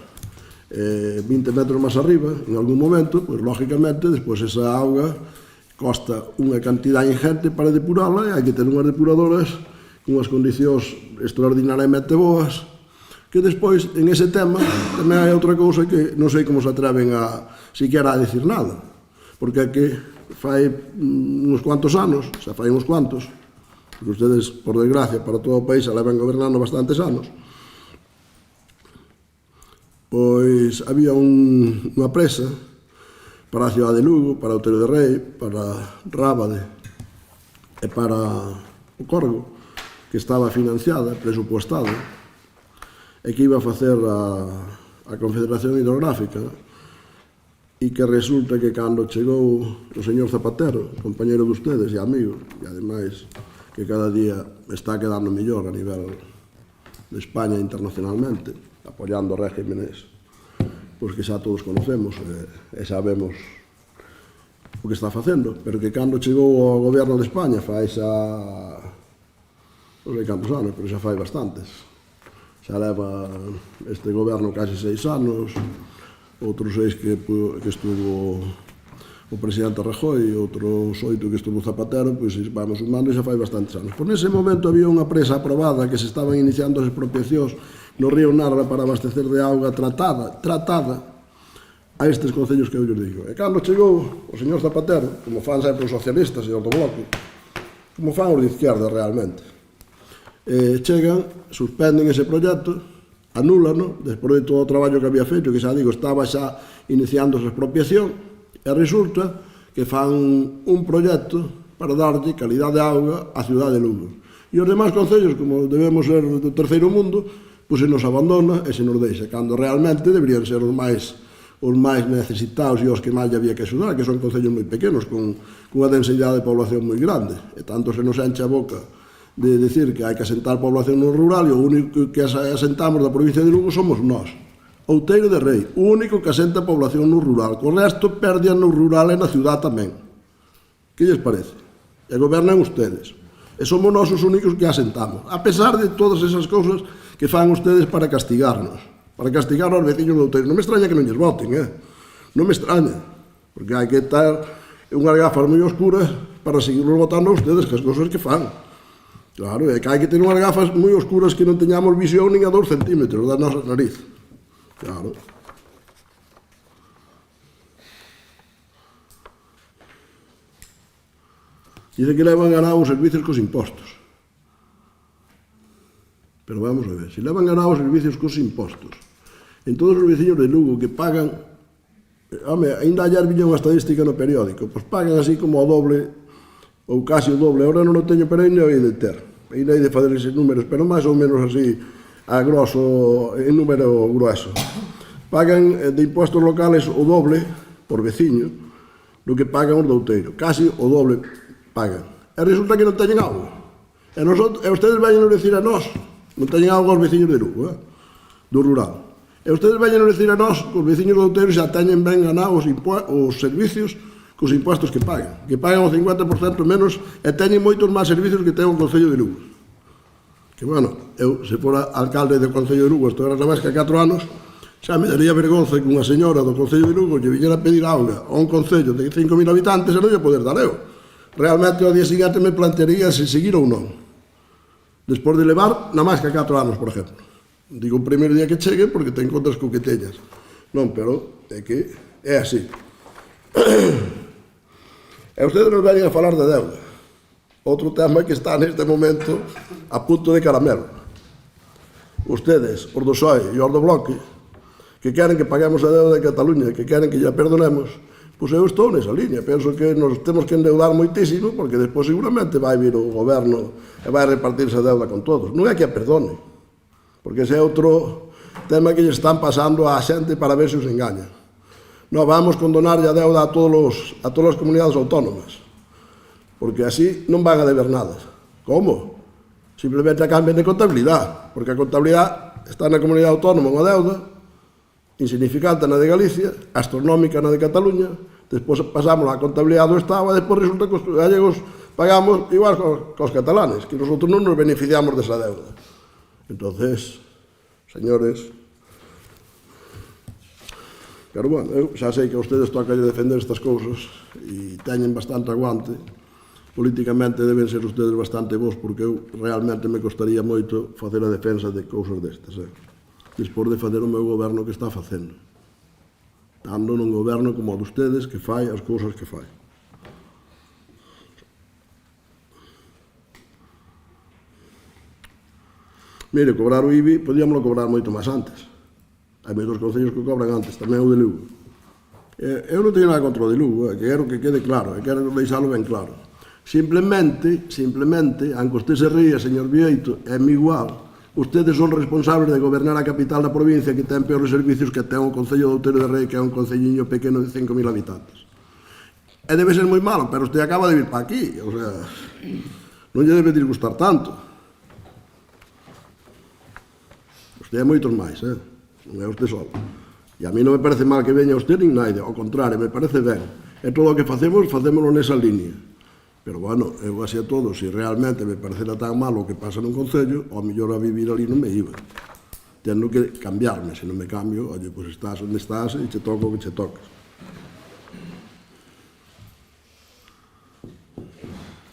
20 metros máis arriba, en algún momento, pois lógicamente, despois esa auga costa unha cantidad ingente para depurala e hai que ter unhas depuradoras con unhas condicións extraordinariamente boas, que despois, en ese tema, tamén hai outra cousa que non sei como se atreven a siquiera a decir nada, porque é que fai uns cuantos anos, xa fai uns cuantos, porque ustedes, por desgracia, para todo o país xa levan gobernando bastantes anos, pois había unha presa para a cidade de Lugo, para Outeiro de Rei, para Rábade e para o Corgo, que estaba financiada, presupuestada, e que iba a facer a Confederación Hidrográfica, e que resulta que cando chegou o señor Zapatero, compañeiro de ustedes e amigo, e ademais que cada día está quedando mellor a nivel de España internacionalmente, apoiando régimenes pois que xa todos conocemos e sabemos o que está facendo, pero que cando chegou ao goberno de España fai xa non sei cantos anos, pero xa fai bastantes, xa leva este goberno casi 6 anos, outros 6 que estuvo o presidente Rajoy, outros 8 que estuvo Zapatero, pois vamos sumando e xa fai bastantes anos. Por nese momento había unha presa aprobada que se estaban iniciando as expropiacións no río Narra para abastecer de auga tratada a estes concellos que eu lles digo. E cando chegou o señor Zapatero, como fan sempre os socialistas e os do Bloque, como fan os de izquierda realmente, chegan, suspenden ese proxecto, anúlano, despois de todo o traballo que había feito, que xa digo, estaba xa iniciando a expropiación, e resulta que fan un proxecto para darlle calidade de auga á cidade de Lugo. E os demais concellos, como debemos ser do terceiro mundo, pois se nos abandona e se nos deixa, cando realmente deberían ser os máis necesitados e os que máis había que axudar, que son concellos moi pequenos, con unha densidade de población moi grande. E tanto se nos enche a boca de decir que hai que asentar población no rural e o único que asentamos da provincia de Lugo somos nós. Outeiro de Rei, o único que asenta población no rural, co resto perdian no rural e na ciudad tamén. Que lles parece? E gobernan ustedes. E somos nós os únicos que asentamos, a pesar de todas esas cousas que fan ustedes para castigarnos. Para castigar aos veciños do Outeiro. Non me extraña que non lles voten, non me extraña, porque hai que estar unhas gafas moi oscuras para seguirlos votando a ustedes, que as cousas que fan. Claro, é que hai que ter unhas gafas moi oscuras que non teñamos visión nin a 2 centímetros da nosa nariz. Claro. Dice que levan ganado os servicios cos impostos. Pero vamos a ver, se levan ganado os servicios cos impostos, en todos os veciños de Lugo que pagan, home, ainda ayer viña unha estadística no periódico, pois pagan así como o doble, ou casi o doble, ahora non o teño, pero ainda hai de ter, ainda hai de fazer eses números, pero máis ou menos así, a grosso, en número grueso. Pagan de impostos locales o doble, por veciño, do que pagan os do Outeiro, casi o doble pagan. E resulta que non teñen auga. E ustedes vayan a decir a nós, non teñen auga os veciños de Lugo, do rural. E ustedes vayan a decir a nós que os veciños do Outeiro xa teñen ben ganados os servicios cos impostos que pagan o 50% menos e teñen moitos máis servicios que ten o Concello de Lugo. Que, bueno, eu, se fora alcalde do Concello de Lugo, isto era nada máis que 4 anos, xa me daría vergonza que unha señora do Concello de Lugo lle viñera a pedir auga a un concello de 5.000 habitantes e non lle poder dar eu. Realmente, ao día seguinte me plantearía se seguir ou non. Despois de levar nada máis que 4 anos, por exemplo. Digo o primeiro día que chegue porque ten contas co que teñas. Non, pero é que é así. E ustedes nos veñen a falar de deuda. Outro tema que está neste momento a punto de caramelo. Ustedes, os do PSOE e os do Bloque, que queren que paguemos a deuda de Cataluña, que queren que lla perdonemos, pois eu estou nesa liña. Penso que nos temos que endeudar moitísimo porque despois seguramente vai vir o goberno e vai repartirse a deuda con todos. Non é que a perdone, porque ese é outro tema que lle están pasando á xente para ver se os engañan. Non vamos condonarlle a deuda a todas as comunidades autónomas, porque así non van a deber nada. Como? Simplemente a cambien de contabilidade, porque a contabilidade está na comunidade autónoma unha deuda insignificante na de Galicia, astronómica na de Cataluña, despois pasamos á contabilidade do Estado e despois resulta que os gallegos pagamos igual cos catalanes, que nosotros non nos beneficiamos desa deuda. Entonces, señores, pero bueno, eu xa sei que a ustedes toca defender estas cousas e teñen bastante aguante, políticamente deben ser ustedes bastante bons, porque eu realmente me costaría moito facer a defensa de cousas destas, despois de fazer o meu goberno que está facendo, estando nun goberno como o de ustedes que fai as cousas que fai. Mire, cobrar o IBI, podíamoslo cobrar moito máis antes. Hai moitos concellos que cobran antes, tamén o de Lugo. Eu non teño nada contra o de Lugo, quero que quede claro, quero deixalo ben claro. Simplemente, aunque usted se ría, señor Bieito, é mi igual, ustedes son responsables de gobernar a capital da provincia que ten peores servicios que ten o Concello de Outeiro de Rei, que é un concelliño pequeno de 5.000 habitantes. E debe ser moi malo, pero usted acaba de vir para aquí, o sea, non lle debe disgustar tanto. Usted é moitos máis, non é usted só. E a mí non me parece mal que veña usted nin naide, ao contrario, me parece ben. E todo o que facemos, facémoslo nesa línea. Pero, bueno, eu así a todos, se realmente me parecera tan malo o que pasa nun concello, ao mellor a vivir ali non me iba. Tendo que cambiarme, se non me cambio, oye, pois estás onde estás e che toca o que che toca.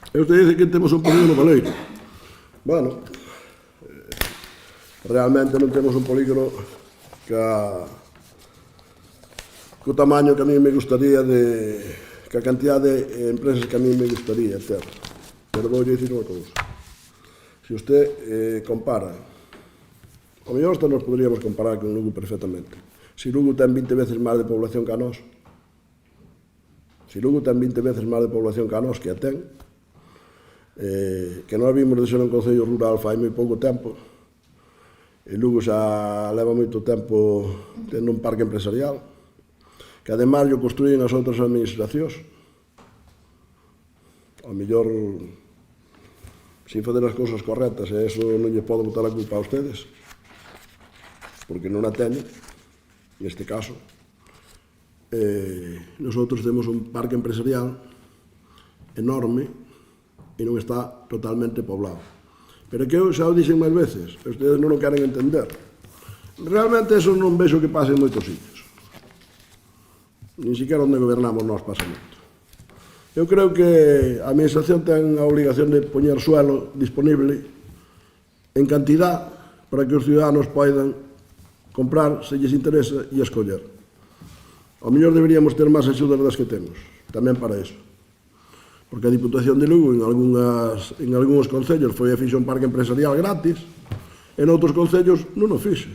E usted dice que temos un polígono baleiro. Bueno, realmente non temos un polígono co tamaño que a mí me gustaría que a cantidad de empresas que a mí me gustaría ter. Pero vou dicir unha cousa. Se usted compara, o mellor hasta nos podríamos comparar con Lugo perfectamente. Se Lugo ten 20 veces máis de población que a nós, se Lugo ten 20 veces máis de población que a nós, que a ten, que nós vimos de ser un concello rural fai moi pouco tempo, e Lugo xa leva moito tempo tendo un parque empresarial, que ademais o construyen as outras administracións. Ao mellor, sin fazer as cousas correctas, e eso non lle podo botar a culpa a ustedes, porque non a teñen, neste caso. Nosotros temos un parque empresarial enorme e non está totalmente poblado. Pero que eu xa o dixen máis veces, e ustedes non o queren entender. Realmente eso non vexo que pase en moitos sitios. Nin siquiera onde gobernamos nós pasa moito. Eu creo que a administración ten a obligación de poñer suelo disponible en cantidad para que os ciudadanos poidan comprar se lles interesa e escoller. Ao mellor deberíamos ter máis axudas das que temos, tamén para iso. Porque a Diputación de Lugo en algúns concellos foi a fixo un parque empresarial gratis, en outros concellos non o fixe.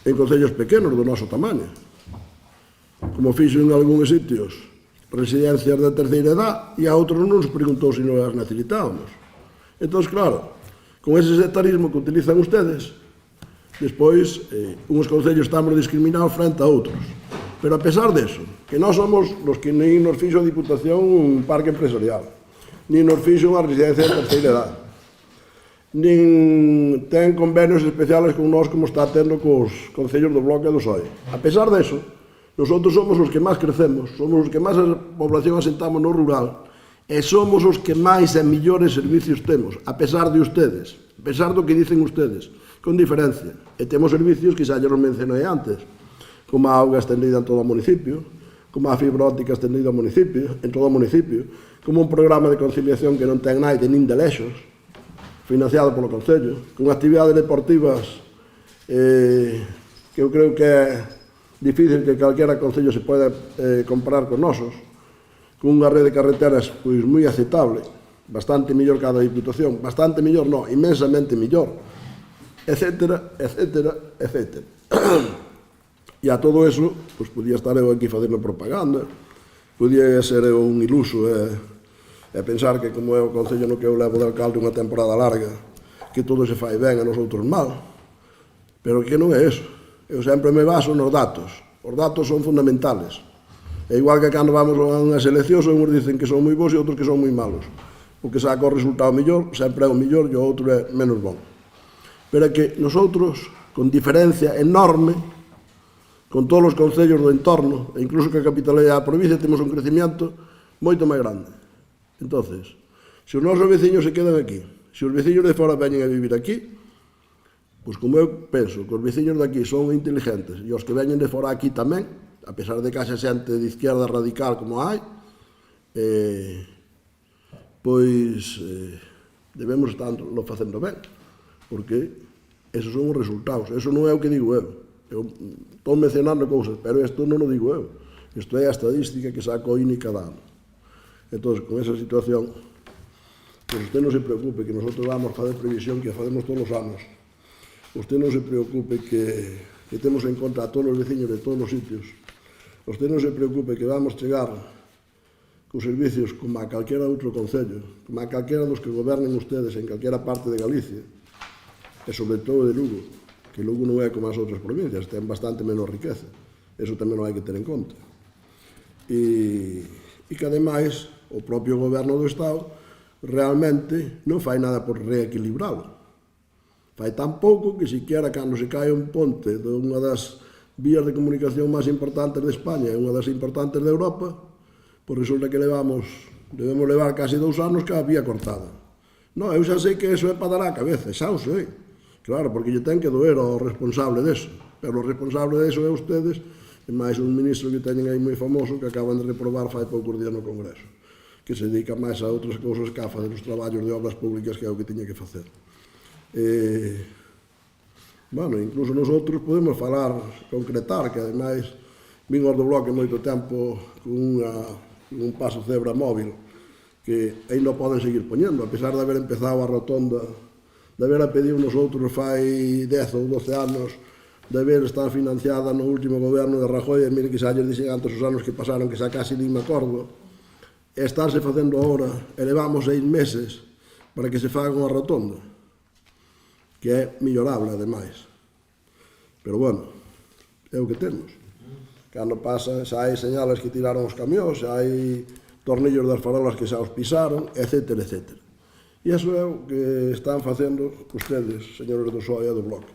En concellos pequenos do noso tamaño. Como fixo en algúns sitios residencias de terceira edad e a outros non nos preguntou se non as necesitábamos. Entón, claro, con ese sectarismo que utilizan ustedes, despois, uns concellos estamos discriminados frente a outros. Pero a pesar deso, que nós somos os que nin nos fixo a Diputación un parque empresarial, nin nos fixo unha residencia de terceira edad, nin ten convenios especiales con nós como está tendo cos concellos do Bloque e do PSOE. A pesar deso, nosotros somos os que máis crecemos, somos os que máis a población asentamos no rural e somos os que máis e millores servicios temos, a pesar de ustedes, a pesar do que dicen ustedes, con diferencia. E temos servicios que xa os mencionei antes, como a auga estendida en todo o municipio, como a fibra óptica estendida ao municipio, en todo o municipio, como un programa de conciliación que non ten naide nin de lexos, financiado polo Concello, con actividades deportivas que eu creo que é difícil que calquera concello se poida comparar con nosos, con unha rede de carreteras pois moi aceptable, bastante mellor que a da Diputación, bastante mellor, non, inmensamente mellor, etcétera, etcétera, etcétera. E a todo eso, pois podía estar eu aquí facendo propaganda, podía ser eu un iluso e pensar que como é o concello no que eu levo de alcalde unha temporada larga, que todo se fai ben e nosotros mal, pero que non é eso. Eu sempre me baso nos datos. Os datos son fundamentales. É igual que cando vamos a unhas eleccións, uns dicen que son moi bons e outros que son moi malos. O que saca o resultado mellor sempre é o mellor e o outro é menos bon. Pero é que nosotros, con diferencia enorme, con todos os concellos do entorno, e incluso que a capitalidade da provincia, temos un crecimiento moito máis grande. Entonces, se os nosos veciños se quedan aquí, se os veciños de fora veñen a vivir aquí, pois como eu penso que os veciños de aquí son inteligentes e os que veñen de fora aquí tamén, a pesar de que haxa xente de izquierda radical como hai, pois debemos estarlo facendo ben, porque esos son os resultados. Eso non é o que digo eu. Eu estou mencionando cousas, pero isto non o digo eu. Isto é a estadística que saco o INE cada ano. Entón, con esa situación, pois usted non se preocupe que nosotros vamos a fazer previsión que a facemos todos os anos. Usted non se preocupe que temos en conta a todos os veciños de todos os sitios. Usted non se preocupe que vamos chegar cos servicios como a calquera outro concello, como a calquera dos que gobernen ustedes en calquera parte de Galicia, e sobre todo de Lugo, que Lugo non é como as outras provincias, ten bastante menos riqueza. Eso tamén non hai que ter en conta. E que, ademais, o propio goberno do Estado realmente non fai nada por reequilibralo. Fai tan pouco que siquiera cando se cae un ponte de unha das vías de comunicación máis importantes de España e unha das importantes de Europa, pois resulta que debemos levar casi 2 anos que a vía cortada. Non, eu xa sei que eso é para dar a cabeza, xa o sei. Claro, porque lle ten que doer ao responsable deso. Pero o responsable deso é ustedes e máis un ministro que teñen aí moi famoso que acaban de reprobar fai poucos días no Congreso, que se dedica máis a outras cousas que a facer os traballos de obras públicas que é o que tiña que facer. Bueno, incluso nosotros podemos falar, concretar, que ademais vimos do Bloque moito tempo con un paso cebra móvil que ainda poden seguir poñendo, a pesar de haber empezado a rotonda, de haber a pedido nos outros fai 10 ou 12 anos, de haber estado financiada no último goberno de Rajoy, e mire que xa lles dixen antes os anos que pasaron, que xa casi nin me acordo, e estarse facendo agora, e levamos 6 meses para que se faga unha rotonda, que é millorable, ademais. Pero, bueno, é o que temos. Cando pasa, xa hai señales que tiraron os camións, xa hai tornillos das farolas que xa os pisaron, etc, etc. E iso é o que están facendo ustedes, señores do PSOE e do Bloque.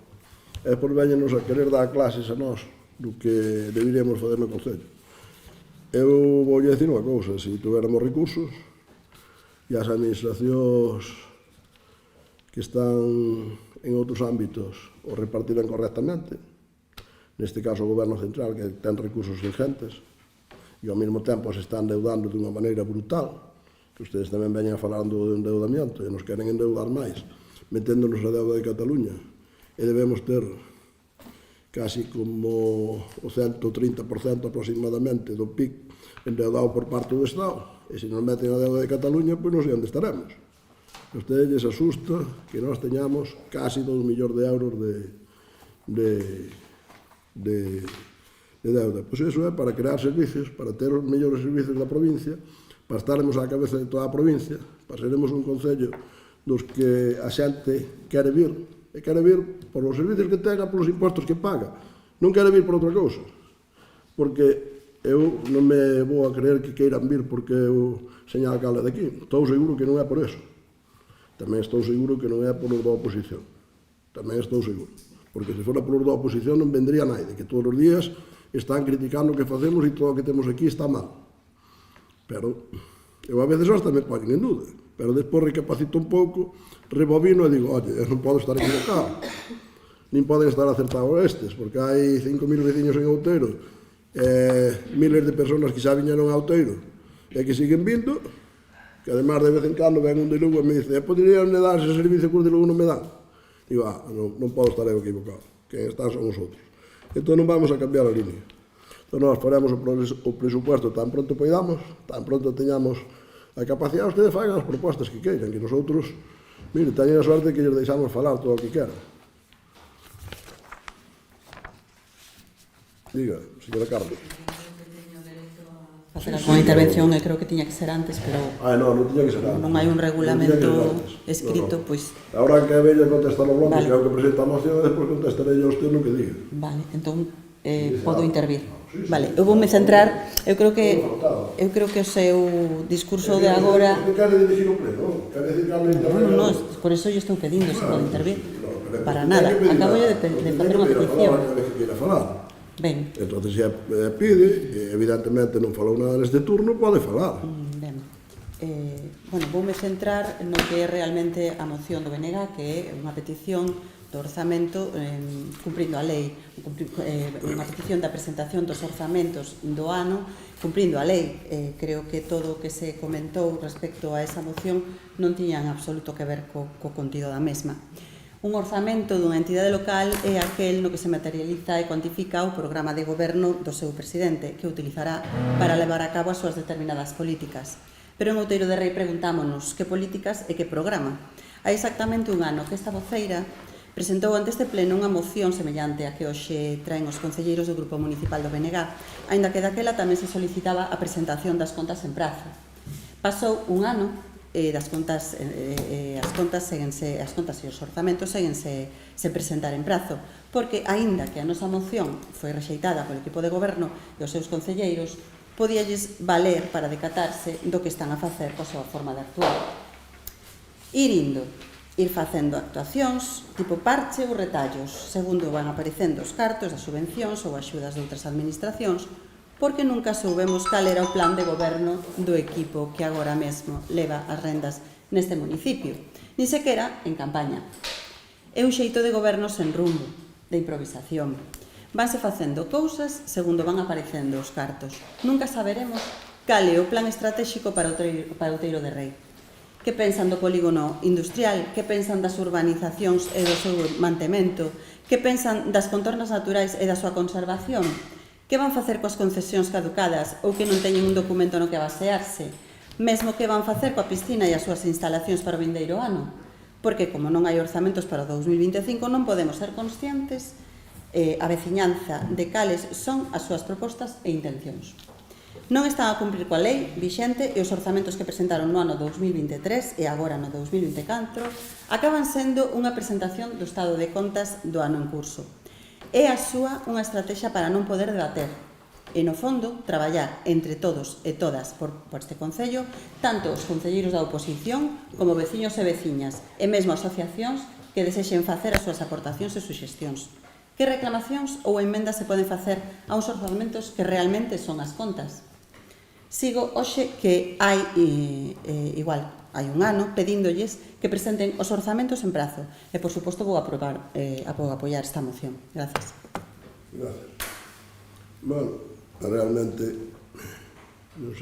E por veñenos a querer dar clases a nós do que deberíamos fazer no Concello. Eu vou dicir unha cousa, se tuveramos recursos e as administracións que están en outros ámbitos o repartirán correctamente, neste caso o Goberno Central, que ten recursos ingentes, e ao mesmo tempo se están endeudando de unha maneira brutal, que ustedes tamén veñen falando de endeudamento e nos queren endeudar máis, meténdonos a deuda de Cataluña, e debemos ter casi como o 130% aproximadamente do PIB endeudado por parte do Estado, e se nos meten a deuda de Cataluña, pois non sei onde estaremos. A ustedes les asusta que nós teñamos casi 2 millóns de euros de deuda. Pois iso é para crear servicios, para ter os mellores servicios da provincia, para estaremos á cabeza de toda a provincia, para seremos un concello dos que a xente quere vir, e quere vir por os servicios que tenga, polos impostos que paga. Non quere vir por outra cousa. Porque eu non me vou a creer que queiran vir porque eu señal alcalde de aquí. Estou seguro que non é por eso. Tamén estou seguro que non é por os da oposición. Tamén estou seguro. Porque se fora por os da oposición non vendría naide, que todos os días están criticando o que facemos e todo o que temos aquí está mal. Pero eu a veces hasta me poñen en duda. Pero despois recapacito un pouco, rebobino e digo, oye, non podo estar equivocado. Nin poden estar acertados estes, porque hai 5.000 veciños en Outeiro, miles de personas que xa viñeron a Outeiro e que siguen vindo, que además de vez en cando ven un de Lugo e me dice, poderían dar ese servicio que os de Lugo non me dan? Digo, non podo estar eu equivocado, que están son os outros. Entón non vamos a cambiar a línea. Entón nós faremos o presupuesto tan pronto poidamos, tan pronto teñamos a capacidade, ustedes fagan as propostas que queiran, que nosotros, mire, teñen a sorte que lles deixamos falar todo o que queran. Diga, señora Carlos. Facer alguna intervención, eu creo que tiña que ser antes, pero non tiña que ser antes. Non hai un regulamento escrito, pois... Agora que a Bella contestar o bloque, que é o que presenta a moción, e despois contestarei a usted no que diga. Vale, entón, podo intervir. Vale, eu voume centrar, eu creo que o seu discurso de agora... Quere dirigir o pleno, quere decir que habla intervenir. Non, por eso eu estou pedindo se pode intervir. Para nada, acabo de facer unha petición. Ben. Entón, se pide, evidentemente non falou nada neste turno, pode falar. Ben. Bueno, voume centrar no que é realmente a moción do BNG, que é unha petición do orzamento cumprindo a lei, unha petición da presentación dos orzamentos do ano cumprindo a lei. Creo que todo o que se comentou respecto a esa moción non tiña en absoluto que ver co contido da mesma. Un orzamento dunha entidade local é aquel no que se materializa e cuantifica o programa de goberno do seu presidente, que utilizará para levar a cabo as súas determinadas políticas. Pero en Outeiro de Rei preguntámonos que políticas e que programa. Hai exactamente un ano que esta voceira presentou ante este pleno unha moción semellante a que hoxe traen os concelleiros do Grupo Municipal do BNG, aínda que daquela tamén se solicitaba a presentación das contas en prazo. Pasou un ano e as contas e os orzamentos seguense sen presentar en prazo, porque aínda que a nosa moción foi rexeitada polo equipo de goberno e os seus concelleiros, podíalles valer para decatarse do que están a facer coa súa forma de actuar. Ir facendo actuacións tipo parche ou retallos, segundo van aparecendo os cartos das subvencións ou axudas de outras administracións, porque nunca soubemos cal era o plan de goberno do equipo que agora mesmo leva as rendas neste municipio, ni sequera en campaña. É un xeito de goberno sen rumbo, de improvisación. Vanse facendo cousas segundo van aparecendo os cartos. Nunca saberemos cal é o plan estratégico para Outeiro de Rei. Que pensan do polígono industrial, que pensan das urbanizacións e do seu mantemento, que pensan das contornas naturais e da súa conservación, Que van facer coas concesións caducadas ou que non teñen un documento no que basearse? Mesmo que van facer coa piscina e as súas instalacións para o vindeiro ano? Porque, como non hai orzamentos para o 2025, non podemos ser conscientes a veciñanza de cales son as súas propostas e intencións. Non están a cumprir coa lei vixente e os orzamentos que presentaron no ano 2023 e agora no 2024 acaban sendo unha presentación do estado de contas do ano en curso. É a súa unha estrategia para non poder debater e, no fondo, traballar entre todos e todas por este Concello, tanto os concelleiros da oposición como veciños e veciñas e mesmo asociacións que desexen facer as súas aportacións e suxestións. Que reclamacións ou emendas se poden facer a uns orzamentos que realmente son as contas? Sigo hoxe que hai, igual, hai un ano, pedíndolles que presenten os orzamentos en prazo. E, por suposto, vou apoiar esta moción. Gracias. Gracias. Bueno, realmente, non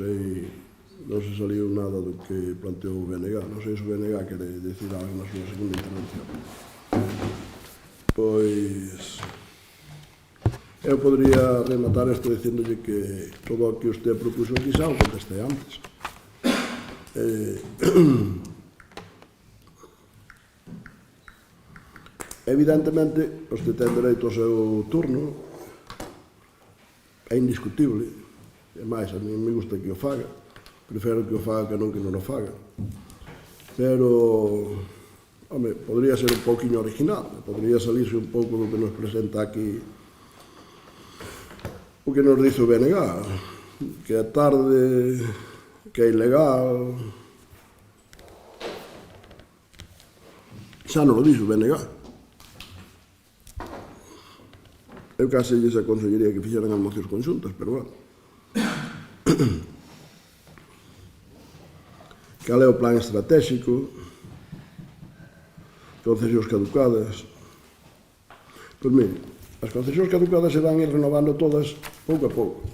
se saliu nada do que planteou o BNG. Non sei se o BNG quere decir algo na súa segunda intervención. Pois... eu podría rematar isto dicíndolle que todo o que usted propuso aquí xa o contestei antes. Evidentemente, usted ten dereito ao seu turno, é indiscutible, e máis, a mí me gusta que o faga, prefiro que o faga que non o faga. Pero, home, podría ser un pouquinho original, podría salirse un pouco do que nos presenta aquí o que nos dice o BNG, que é tarde, que é ilegal. Xa non lo dice o BNG. Eu case lles aconsellaría que fixeran as mocións conxuntas, pero bueno. Cal é o plan estratégico? Concesións caducadas. Pois mire, as concesións caducadas se van ir renovando todas pouco a pouco.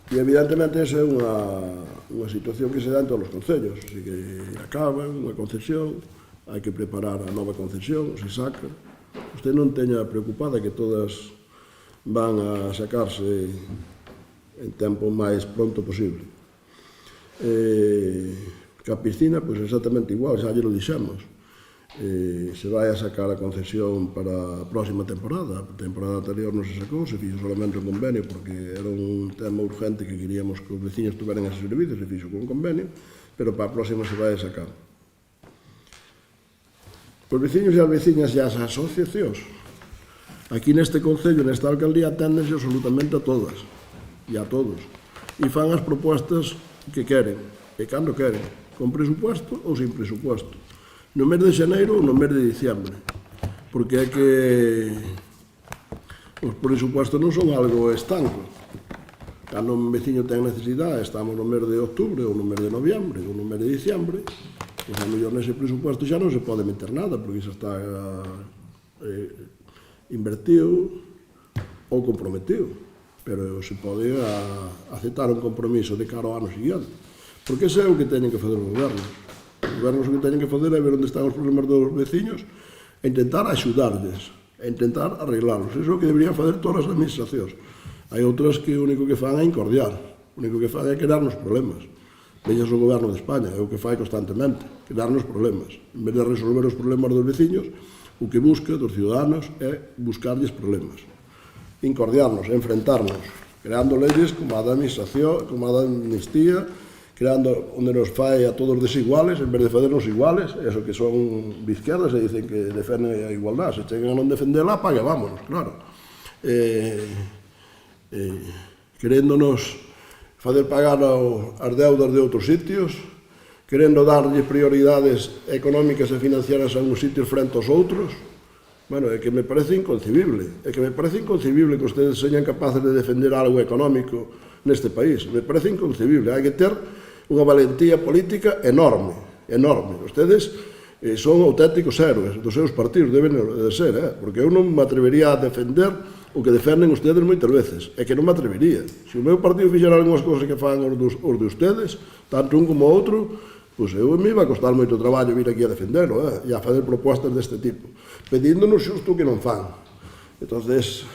E evidentemente esa é unha situación que se dá en todos os concellos. Así que acaba unha concesión, hai que preparar a nova concesión, se saca. Usted non teña preocupada que todas van a sacarse en tempo máis pronto posible. Que a piscina, pois exactamente igual, xa lle lo dixemos. Se vai a sacar a concesión para a próxima temporada. A temporada anterior non se sacou, se fixo solamente un convenio porque era un tema urgente que queríamos que os veciños tuveran ese servicio, se fixo con un convenio, pero para a próxima se vai a sacar. Os veciños e as veciñas e as asociacións aquí neste concello, nesta alcaldía, aténdense absolutamente a todas e a todos e fan as propostas que queren e cando queren, con presupuesto ou sin presupuesto, no mes de xaneiro ou no mes de diciembre, porque é que os presupuestos non son algo estanco. Cando un veciño ten necesidade, estamos no mes de outubro ou no mes de noviembre ou no mes de diciembre, pois a mellor nese presupuesto xa non se pode meter nada, porque xa está invertido ou comprometido, pero se pode aceptar un compromiso de cara ao ano seguinte, porque ese é o que teñen que fazer os gobernos. Os gobernos o que teñen que fazer é ver onde están os problemas dos veciños e intentar axudarles, e intentar arreglarlos. Iso é o que deberían fazer todas as administracións. Hai outras que o único que fan é incordiar, o único que fan é crearnos problemas. Veñas o goberno de España, é o que fai constantemente, crearnos problemas. En vez de resolver os problemas dos veciños, o que busca dos ciudadanos é buscarlles problemas. Incordiarnos, enfrentarnos, creando leyes como a da administración, como a da amnistía, creando onde nos fai a todos desiguales, en vez de facernos iguales, eso que son de izquierdas e dicen que defenden a igualdade, se chegan a non defenderla, apague, vámonos, claro. Queréndonos fazer pagar as deudas de outros sitios, querendo darlle prioridades económicas e financieras a uns sitios frente aos outros. Bueno, é que me parece inconcebible, que ustedes señan capaces de defender algo económico neste país. Me parece inconcebible, hai que ter unha valentía política enorme, enorme. Ustedes son auténticos héroes dos seus partidos, deben de ser, porque eu non me atrevería a defender o que defenden ustedes moitas veces, é que non me atrevería. Se o meu partido fixera algunhas cousas que fan os de ustedes, tanto un como outro, pois eu me iba a costar moito traballo vir aquí a defenderlo, e a fazer propostas deste tipo, pedíndonos xusto o que non fan. Entonces,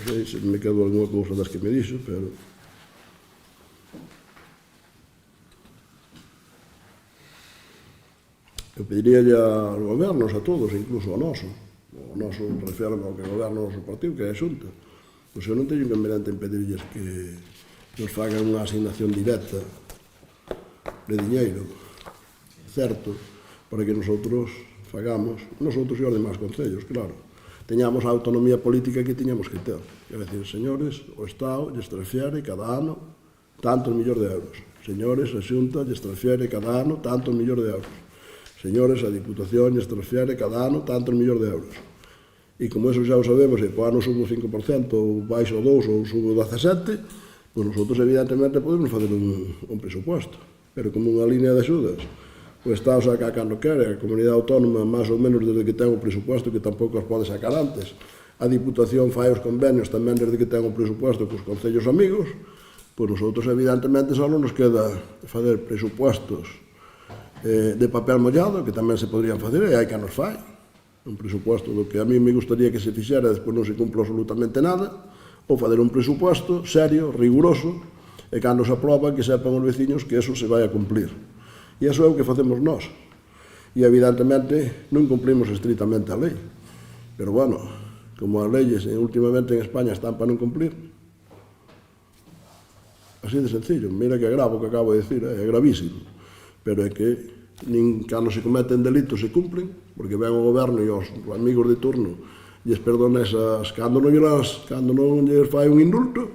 sei se me quedou alguna cousa das que me dixo, pero... Eu pediríalle aos gobernos, a todos, incluso ao noso, refiro ao que goberna o noso partido, que é a Xunta. Pois eu non teño inconveniente en pedirlles que nos fagan unha asignación directa de diñeiro, certo, para que nosotros fagamos, nosotros e os demás concellos, claro, teñamos a autonomía política que tiñamos que ter. Quer decir, señores, o Estado lles transfiere cada ano tantos millóns de euros. Señores, a Xunta lles transfiere cada ano tantos millóns de euros. Señores, a Diputación lles transfiere cada ano tantos millóns de euros. E como eso xa o sabemos, se po ano subo 5%, ou baixo 2%, ou subo 17%, pois nosotros evidentemente podemos fazer un presupuesto. Pero como unha línea de axudas, o Estado saca cando quere, a comunidade autónoma máis ou menos desde que ten o presupuesto, que tampouco os pode sacar antes. A Diputación fai os convenios tamén desde que ten o presupuesto cos concellos amigos, pois nosotros evidentemente só non nos queda fazer presupuestos de papel mollado, que tamén se podrían facer, e hai que nos fai. Un presupuesto do que a mí me gustaría que se fixera e despois non se cumpla absolutamente nada, ou fazer un presupuesto serio, riguroso, e cando se aproba que sepan os veciños que eso se vai a cumplir. E iso é o que facemos nós. E evidentemente non cumplimos estritamente a lei. Pero bueno, como as leyes últimamente en España están para non cumplir, así de sencillo. Mira que é grave o que acabo de decir, é gravísimo. Pero é que nin cando se cometen delitos se cumplen, porque ven o goberno e os amigos de turno lles perdonan esas, cando non lles fai un indulto,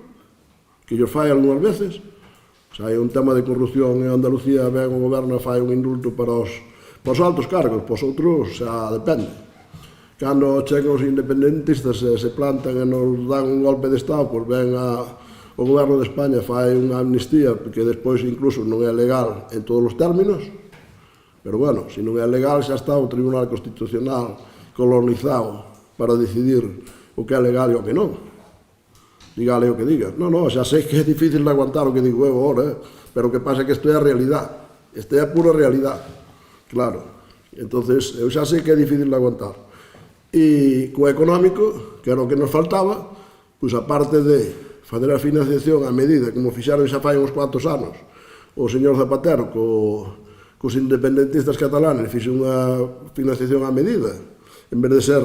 que lles fai algunhas veces. Se hai un tema de corrupción en Andalucía, ven o goberno e fai un indulto para os altos cargos, para os outros xa depende. Cando chegan os independentistas se plantan e nos dan un golpe de Estado, pois ven o goberno de España fai unha amnistía que despois incluso non é legal en todos os términos, pero bueno, se non é legal xa está o Tribunal Constitucional colonizado para decidir o que é legal e o que non. Dígale o que diga. Non, xa sei que é difícil de aguantar o que digo eu agora, pero o que pasa é que isto é a realidade, isto é a pura realidade, claro. Entonces, eu xa sei que é difícil de aguantar. E co económico, que era o que nos faltaba, pois aparte de fazer a financiación a medida, como fixaron xa fai uns cuantos anos, o señor Zapatero cos independentistas catalanes fixe unha financiación a medida, en vez de ser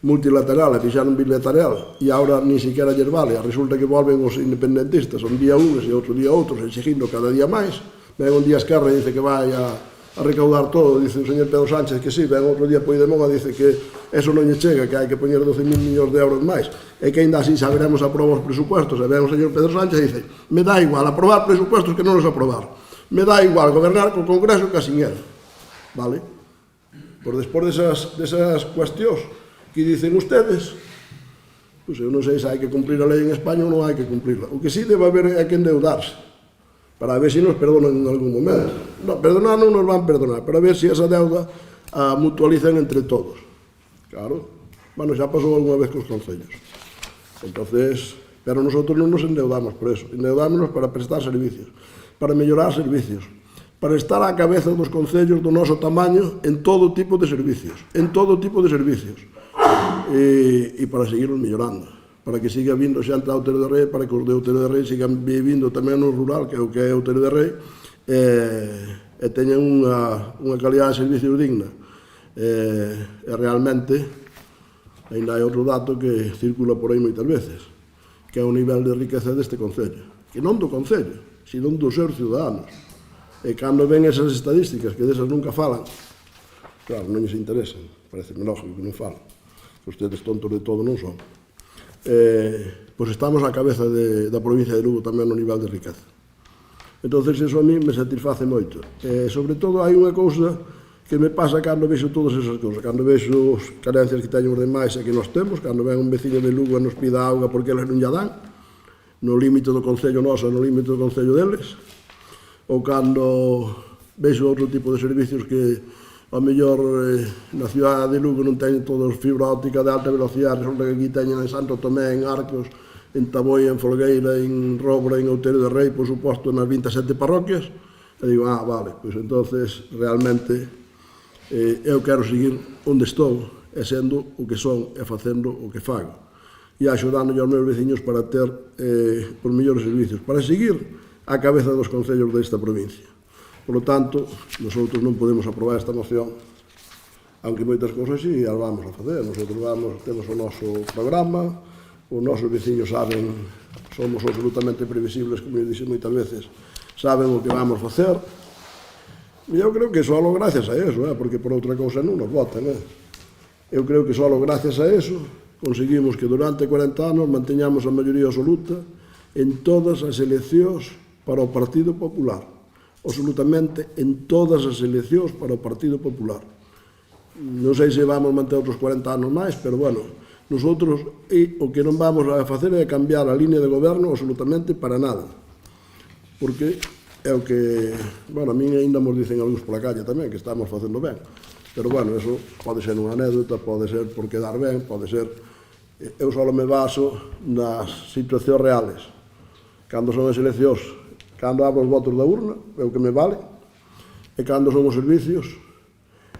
multilateral, e fixaron bilateral, e agora ni siquiera lles vale, resulta que volven os independentistas un día unos e outro día outros, exigindo cada día máis, ven un día Esquerra e dice que vai a recaudar todo, dice o señor Pedro Sánchez que sí, ven outro día Puigdemont e dice que eso non lle chega, que hai que poñer 12.000 millóns de euros máis, e que ainda así saberemos aprobar os presupuestos, e ven o señor Pedro Sánchez e dice, me dá igual aprobar presupuestos que non os aprobar, me dá igual gobernar co Congreso que sin él, vale? Por despois desas cuestións que dicen ustedes, pois eu non sei se hai que cumplir a lei en España ou non hai que cumplirla. O que sí debe haber é que endeudarse, para ver se nos perdonan en algún momento. No, perdonar non nos van perdonar, para ver se esa deuda a mutualizan entre todos. Claro, bueno, xa pasou alguna vez cos concellos. Entonces, pero nosotros non nos endeudamos por eso, endeudámonos para prestar servicios, para mellorar servicios, para estar á cabeza dos concellos do noso tamaño en todo tipo de servicios, e para seguirnos mellorando, para que siga vindo xente a Outeiro de Rei, para que os de Outeiro de Rei sigan vivindo tamén no rural, que é o que é Outeiro de Rei, e teñan unha calidad de servicios digna. E realmente, ainda hai outro dato que circula por aí moitas veces, que é o nivel de riqueza deste concello, que non do concello, sino dos seus ciudadanos. E cando ven esas estadísticas, que desas nunca falan, claro, non lles interesan, parece-me lógico que non falan, ustedes tontos de todo non son. Pois estamos á cabeza da provincia de Lugo tamén no nivel de riqueza. Entonces, eso a mí me satisface moito. Sobre todo, hai unha cousa que me pasa cando vexo todas esas cousas, cando vexo as carencias que teñen os demais e que nos temos, cando ven un veciño de Lugo e nos pida auga porque eles non lla dan, no límite do concello noso e no límite do concello deles, ou cando vexo outro tipo de servicios que ao mellor na cidade de Lugo non teñen todos fibra óptica de alta velocidade, resulta que aquí teñen en Santo Tomé, en Arcos, en Taboia, en Folgueira, en Robra, en Outeiro de Rei, por suposto, nas 27 parroquias, e digo, vale, pois entonces realmente eu quero seguir onde estou, e sendo o que son, e facendo o que fago. e axudando aos meus veciños para ter os mellores servicios, para seguir a cabeza dos concellos desta provincia. Por lo tanto, nosotros non podemos aprobar esta moción, aunque moitas cousas sí as vamos a facer. Nosotros temos o noso programa, os nosos veciños saben, somos absolutamente previsibles, como eu dixo moitas veces, saben o que vamos a facer. E eu creo que só gracias a eso, porque por outra cousa non nos votan. Eu creo que só gracias a eso conseguimos que durante 40 anos manteñamos a maioría absoluta en todas as eleccións para o Partido Popular. Absolutamente en todas as eleccións para o Partido Popular. Non sei se vamos manter outros 40 anos máis, pero bueno, nosotros o que non vamos a facer é cambiar a línea de goberno absolutamente para nada. Porque é o que, bueno, a mí ainda nos dicen algúns pola calle tamén, que estamos facendo ben. Pero bueno, eso pode ser unha anécdota, pode ser por quedar ben, pode ser... Eu só me baso nas situacións reales. Cando son as eleccións, cando abro os votos da urna, é o que me vale, e cando son os servicios,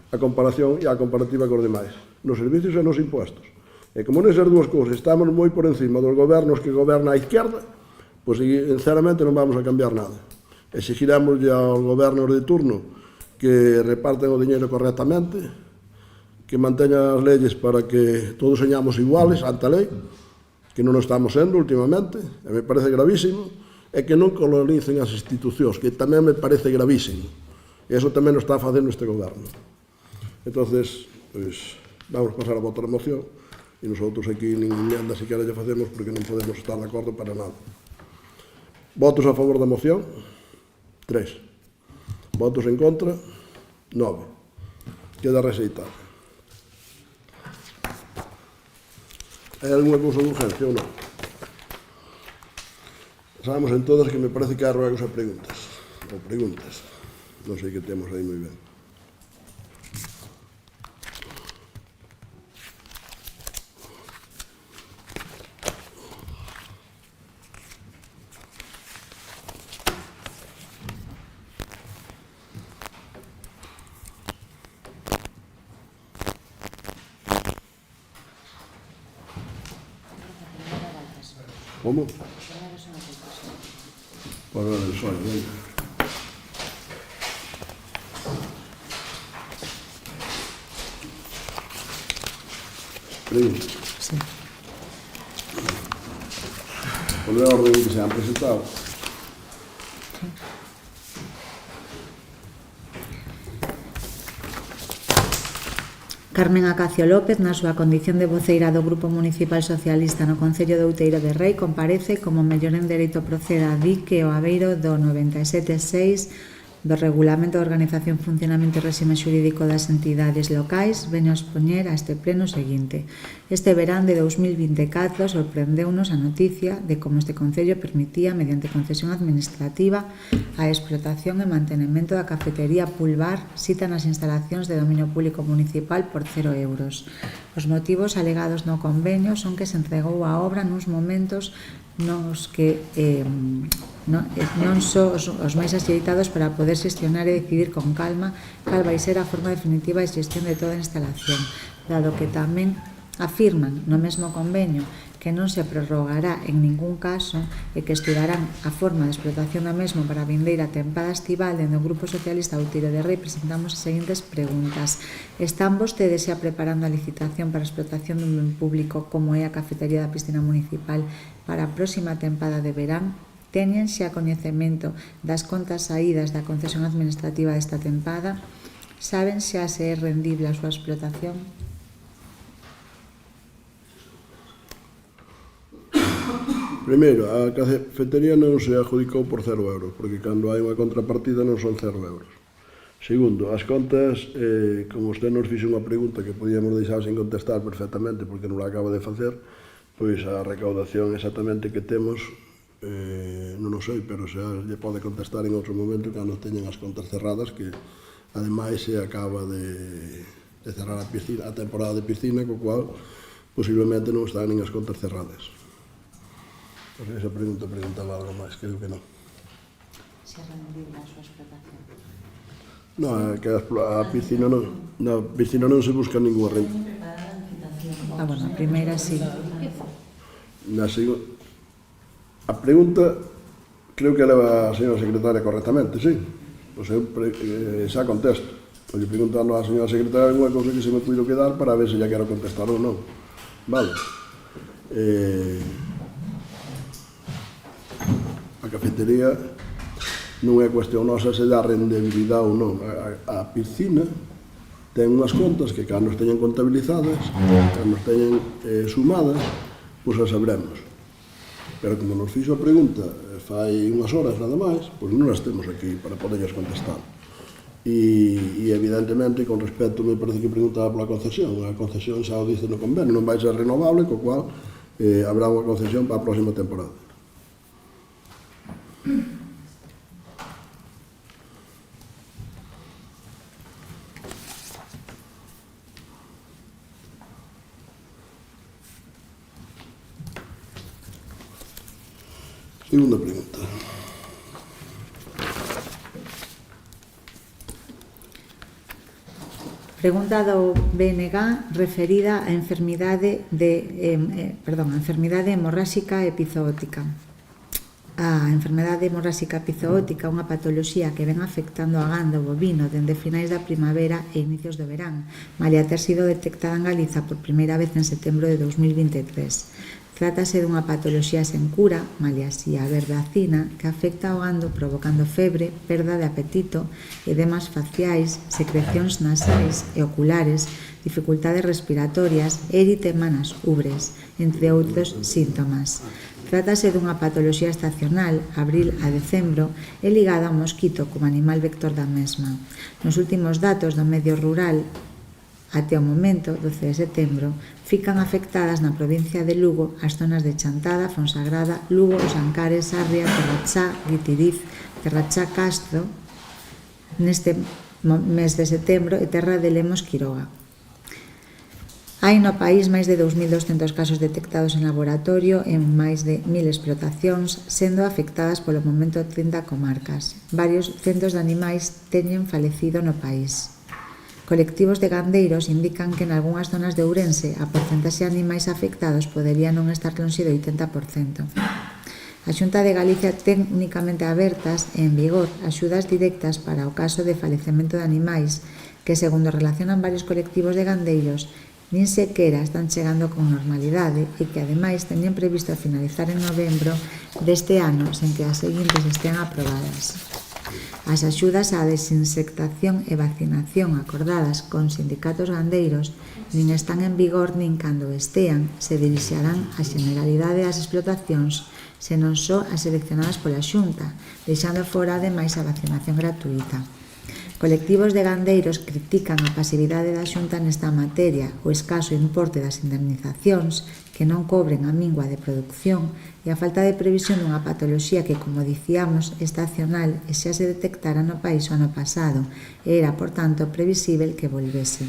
a comparación e a comparativa cos demais. Nos servicios e nos impuestos. E como nesas dúas cousas estamos moi por encima dos gobernos que goberna a izquierda, pois sinceramente non vamos a cambiar nada. Exigiremos aos gobernos de turno que reparten o diñeiro correctamente, que manteñan as leyes para que todos señamos iguales ante a lei, que non o estamos sendo últimamente, e me parece gravísimo, e que non colonicen as institucións, que tamén me parece gravísimo. E iso tamén o está facendo este goberno. Entonces, pues, vamos a pasar a votar a moción, e nosotros aquí nin enmienda siquiera lle facemos porque non podemos estar de acordo para nada. Votos a favor da moción? 3. Votos en contra? 9. Queda rexeitada. Hai alguna cousa de urgencia ou non? Sabemos en todas que me parece que hai ruegos a preguntas. Ou preguntas. Non sei que temos aí moi ben. Como? Para ver el sol, venga. Pregunta. Sí. Por el orden que se han presentado. Carmen Acacio López, na súa condición de voceira do Grupo Municipal Socialista no Concello de Outeiro de Rei, comparece como mellor en dereito proceda di que o abeiro do 97.6 do Regulamento de Organización, Funcionamento e Réxime Xurídico das Entidades Locais veño a expoñer a este pleno seguinte. Este verán de 2024 sorprendeunos a noticia de como este Concello permitía, mediante concesión administrativa, a explotación e mantenimento da cafetería Pulvar sita nas instalacións de dominio público municipal por 0 euros. Os motivos alegados no convenio son que se entregou a obra nuns momentos nos que non son os máis axeitados para poder xestionar e decidir con calma cal vai ser a forma definitiva de xestión de toda a instalación, dado que tamén afirman no mesmo convenio que non se prorrogará en ningún caso e que estudarán a forma de explotación da mesmo para a vindeira tempada estival. Dende o Grupo Socialista Outeiro de Rei presentamos as seguintes preguntas. Están vostedes xa preparando a licitación para a explotación dun ben público como é a cafetería da piscina municipal para a próxima tempada de verán? Teñen xa coñecemento das contas saídas da concesión administrativa desta tempada? Saben xa se é rendible a súa explotación? Primeiro, a cafetería non se adjudicou por 0 euros, porque cando hai unha contrapartida non son 0 euros. Segundo, as contas, como usted nos fixe unha pregunta que podíamos deixar sin contestar perfectamente porque non la acaba de facer, pois a recaudación exactamente que temos, non o sei, pero se lle pode contestar en outro momento cando teñen as contas cerradas, que ademais se acaba de cerrar a temporada de piscina, co cual posiblemente non están nin as contas cerradas. Pues esa pregunta preguntaba algo máis, creo que non. Se é rendible a súa explotación? Non, que a piscina non, na piscina non se busca ninguna renta. Bueno, a primeira sí. A pregunta creo que leva a señora secretaria correctamente, sí. O sea, xa contesto. Olle preguntando á señora secretaria alguna cousa que se me puido quedar para ver se ya quero contestar ou non. Vale. A cafetería non é cuestión nosa se dá rendibilidade ou non. A piscina ten unhas contas que cando esteñen contabilizadas, cando esteñen sumadas, pois as sabremos. Pero como nos fixo a pregunta fai unhas horas nada máis, pois non as temos aquí para poderles contestar. E evidentemente, con respecto, me parece que preguntaba pola concesión. A concesión xa o dice no convenio, non vai ser renovable, co cual habrá unha concesión para a próxima temporada. Segunda pregunta. Pregunta do BNG referida á enfermidade hemorráxica epizootica. A enfermidade hemorráxica epizootica é unha patoloxía que ven afectando a gando bovino dende finais da primavera e inicios do verán, malia ter sido detectada en Galiza por primeira vez en setembro de 2023. Trátase dunha patoloxía sen cura, malia si haber vacina, que afecta ao gando provocando febre, perda de apetito, edemas faciais, secrecións nasais e oculares, dificultades respiratorias, eritemanas, ubres, entre outros síntomas. Trátase dunha patoloxía estacional, abril a decembro, e ligada ao mosquito como animal vector da mesma. Nos últimos datos do medio rural, até o momento, 12 de setembro, fican afectadas na provincia de Lugo as zonas de Chantada, Fonsagrada, Lugo, Os Ancares, Sarria, Terrachá, Guitiriz, Terrachá, Castro, neste mes de setembro, e Terra de Lemos, Quiroga. Hai no país máis de 2.200 casos detectados en laboratorio en máis de 1.000 explotacións, sendo afectadas polo momento 30 comarcas. Varios centos de animais teñen falecido no país. Colectivos de gandeiros indican que en algunhas zonas de Ourense a porcentaxe de animais afectados podería non estar lonxe do 80%. A Xunta de Galicia ten únicamente abertas e en vigor axudas directas para o caso de falecemento de animais que, segundo relacionan varios colectivos de gandeiros, nin sequera están chegando con normalidade e que, ademais, teñen previsto finalizar en novembro deste ano sen que as seguintes estean aprobadas. As axudas á desinsectación e vacinación acordadas con sindicatos gandeiros nin están en vigor nin cando estean se dirixirán á generalidade das explotacións senón só as seleccionadas pola Xunta, deixando fora ademais a vacinación gratuita. Colectivos de gandeiros critican a pasividade da Xunta nesta materia, o escaso importe das indemnizacións que non cobren a mingua de produción e a falta de previsión dunha patoloxía que, como dicíamos, é estacional e xa se detectara no país o ano pasado e era, por tanto, previsível que volvese.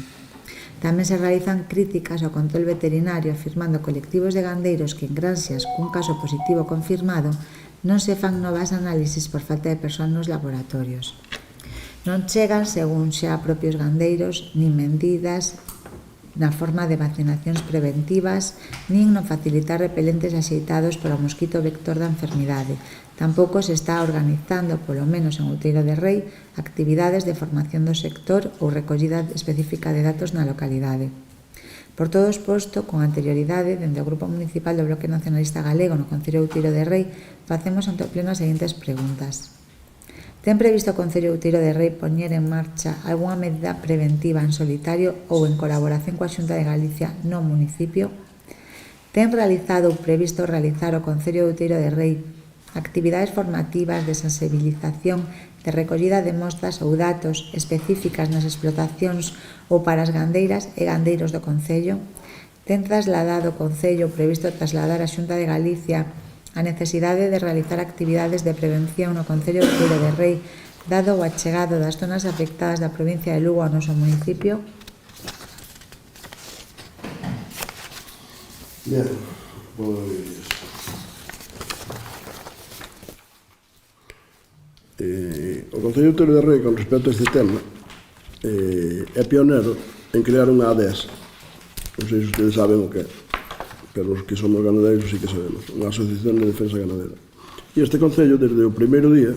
Tamén se realizan críticas ao control veterinario afirmando colectivos de gandeiros que en granxas cun caso positivo confirmado non se fan novas análisis por falta de persoal nos laboratorios. Non chegan, según xa propios gandeiros, nin medidas na forma de vacinacións preventivas, nin no facilitar repelentes axeitados para o mosquito vector da enfermidade. Tampouco se está organizando, polo menos en Outeiro de Rei, actividades de formación do sector ou recollida específica de datos na localidade. Por todo exposto, con anterioridade, dende o Grupo Municipal do Bloque Nacionalista Galego no Concello de Outeiro de Rei, facemos ante o pleno as seguintes preguntas. Ten previsto o Concello de Outeiro de Rei poñer en marcha algunha medida preventiva en solitario ou en colaboración coa Xunta de Galicia no municipio? Ten realizado ou previsto realizar o Concello de Outeiro de Rei actividades formativas de sensibilización de recollida de mostras ou datos específicas nas explotacións ou para as gandeiras e gandeiros do Concello? Ten trasladado o Concello previsto trasladar a Xunta de Galicia a necesidade de realizar actividades de prevención no Concello de Outeiro de Rei, dado o achegado das zonas afectadas da provincia de Lugo ao noso municipio? Bien, pois... o Concello de Outeiro de Rei, con respecto a este tema, é pionero en crear unha ADES. Non sei se ustedes saben o que é. pero os que somos ganadeiros sí que sabemos, unha asociación de defensa ganadera. E este concello, desde o primeiro día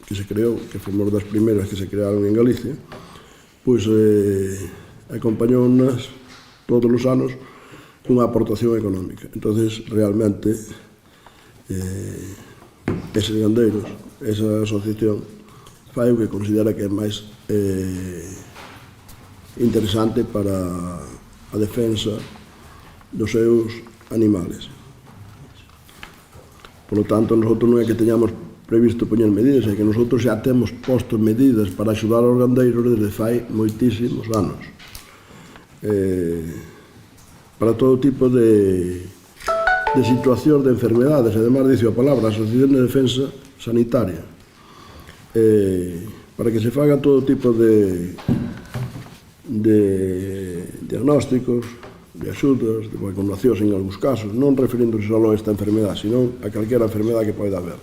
que se creou, que fomos das primeiras que se crearon en Galicia, pois acompañounos todos os anos cunha aportación económica. Entonces, realmente, eses gandeiros, esa asociación, fai o que considera que é máis interesante para a defensa dos seus animales. Por lo tanto, nosotros non é que teñamos previsto poñer medidas, é que nosotros xa temos posto medidas para axudar aos gandeiros desde fai moitísimos anos. Para todo tipo de situacións de enfermedades, además dice a palabra, Asociación de Defensa Sanitaria, para que se faga todo tipo de diagnósticos, de axudas, de vacunacións en algúns casos, non referíndose só a esta enfermedade, sino a calquera enfermedade que poida haber.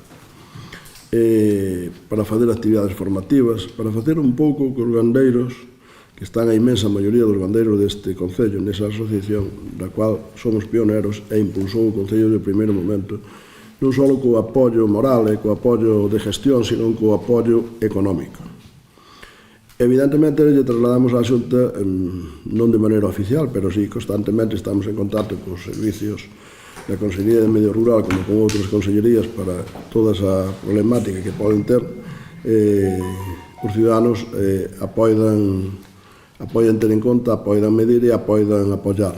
Para facer actividades formativas, para facer un pouco cos gandeiros, que están a inmensa maioría dos gandeiros deste concello, nesa asociación, da cual somos pioneros e impulsou o concello de primeiro momento, non só co apoio moral e co apoio de gestión, sino co apoio económico. Evidentemente, lle trasladamos á Xunta, non de maneira oficial, pero sí, constantemente estamos en contacto cos servicios da Consellería de Medio Rural, como con outras consellerías, para toda esa problemática que poden ter. Os ciudadanos apoian ter en conta, apoian medir e apoian apoiar.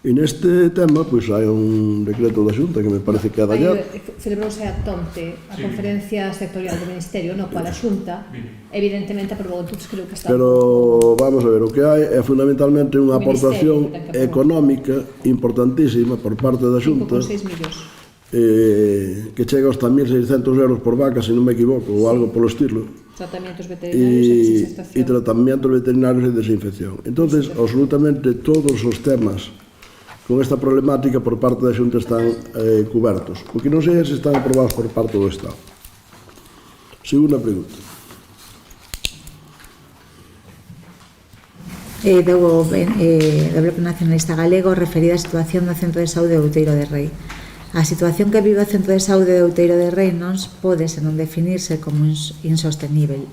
E neste tema, pois, hai un decreto da Xunta que me parece que é de ayer. Celebrouse a Tonte a conferencia sectorial do Ministerio, no cual a Xunta evidentemente aprobou, entón creo que está... Pero, vamos a ver, o que hai é fundamentalmente unha aportación económica importantísima por parte da Xunta, 5,6 millóns. Que chega hasta 1.600 euros por vaca, se non me equivoco, ou algo polo estilo. Tratamientos veterinarios e desinfección. E tratamientos veterinarios e desinfección. Entonces, absolutamente todos os temas con esta problemática por parte da Xunta están cubertos. O que non sei é se están aprobados por parte do Estado. Segunda pregunta. Do Bloque Nacionalista Galego, referida á situación do Centro de Saúde de Outeiro de Rei. A situación que vive o Centro de Saúde de Outeiro de Rei non pode senón definirse como insostível,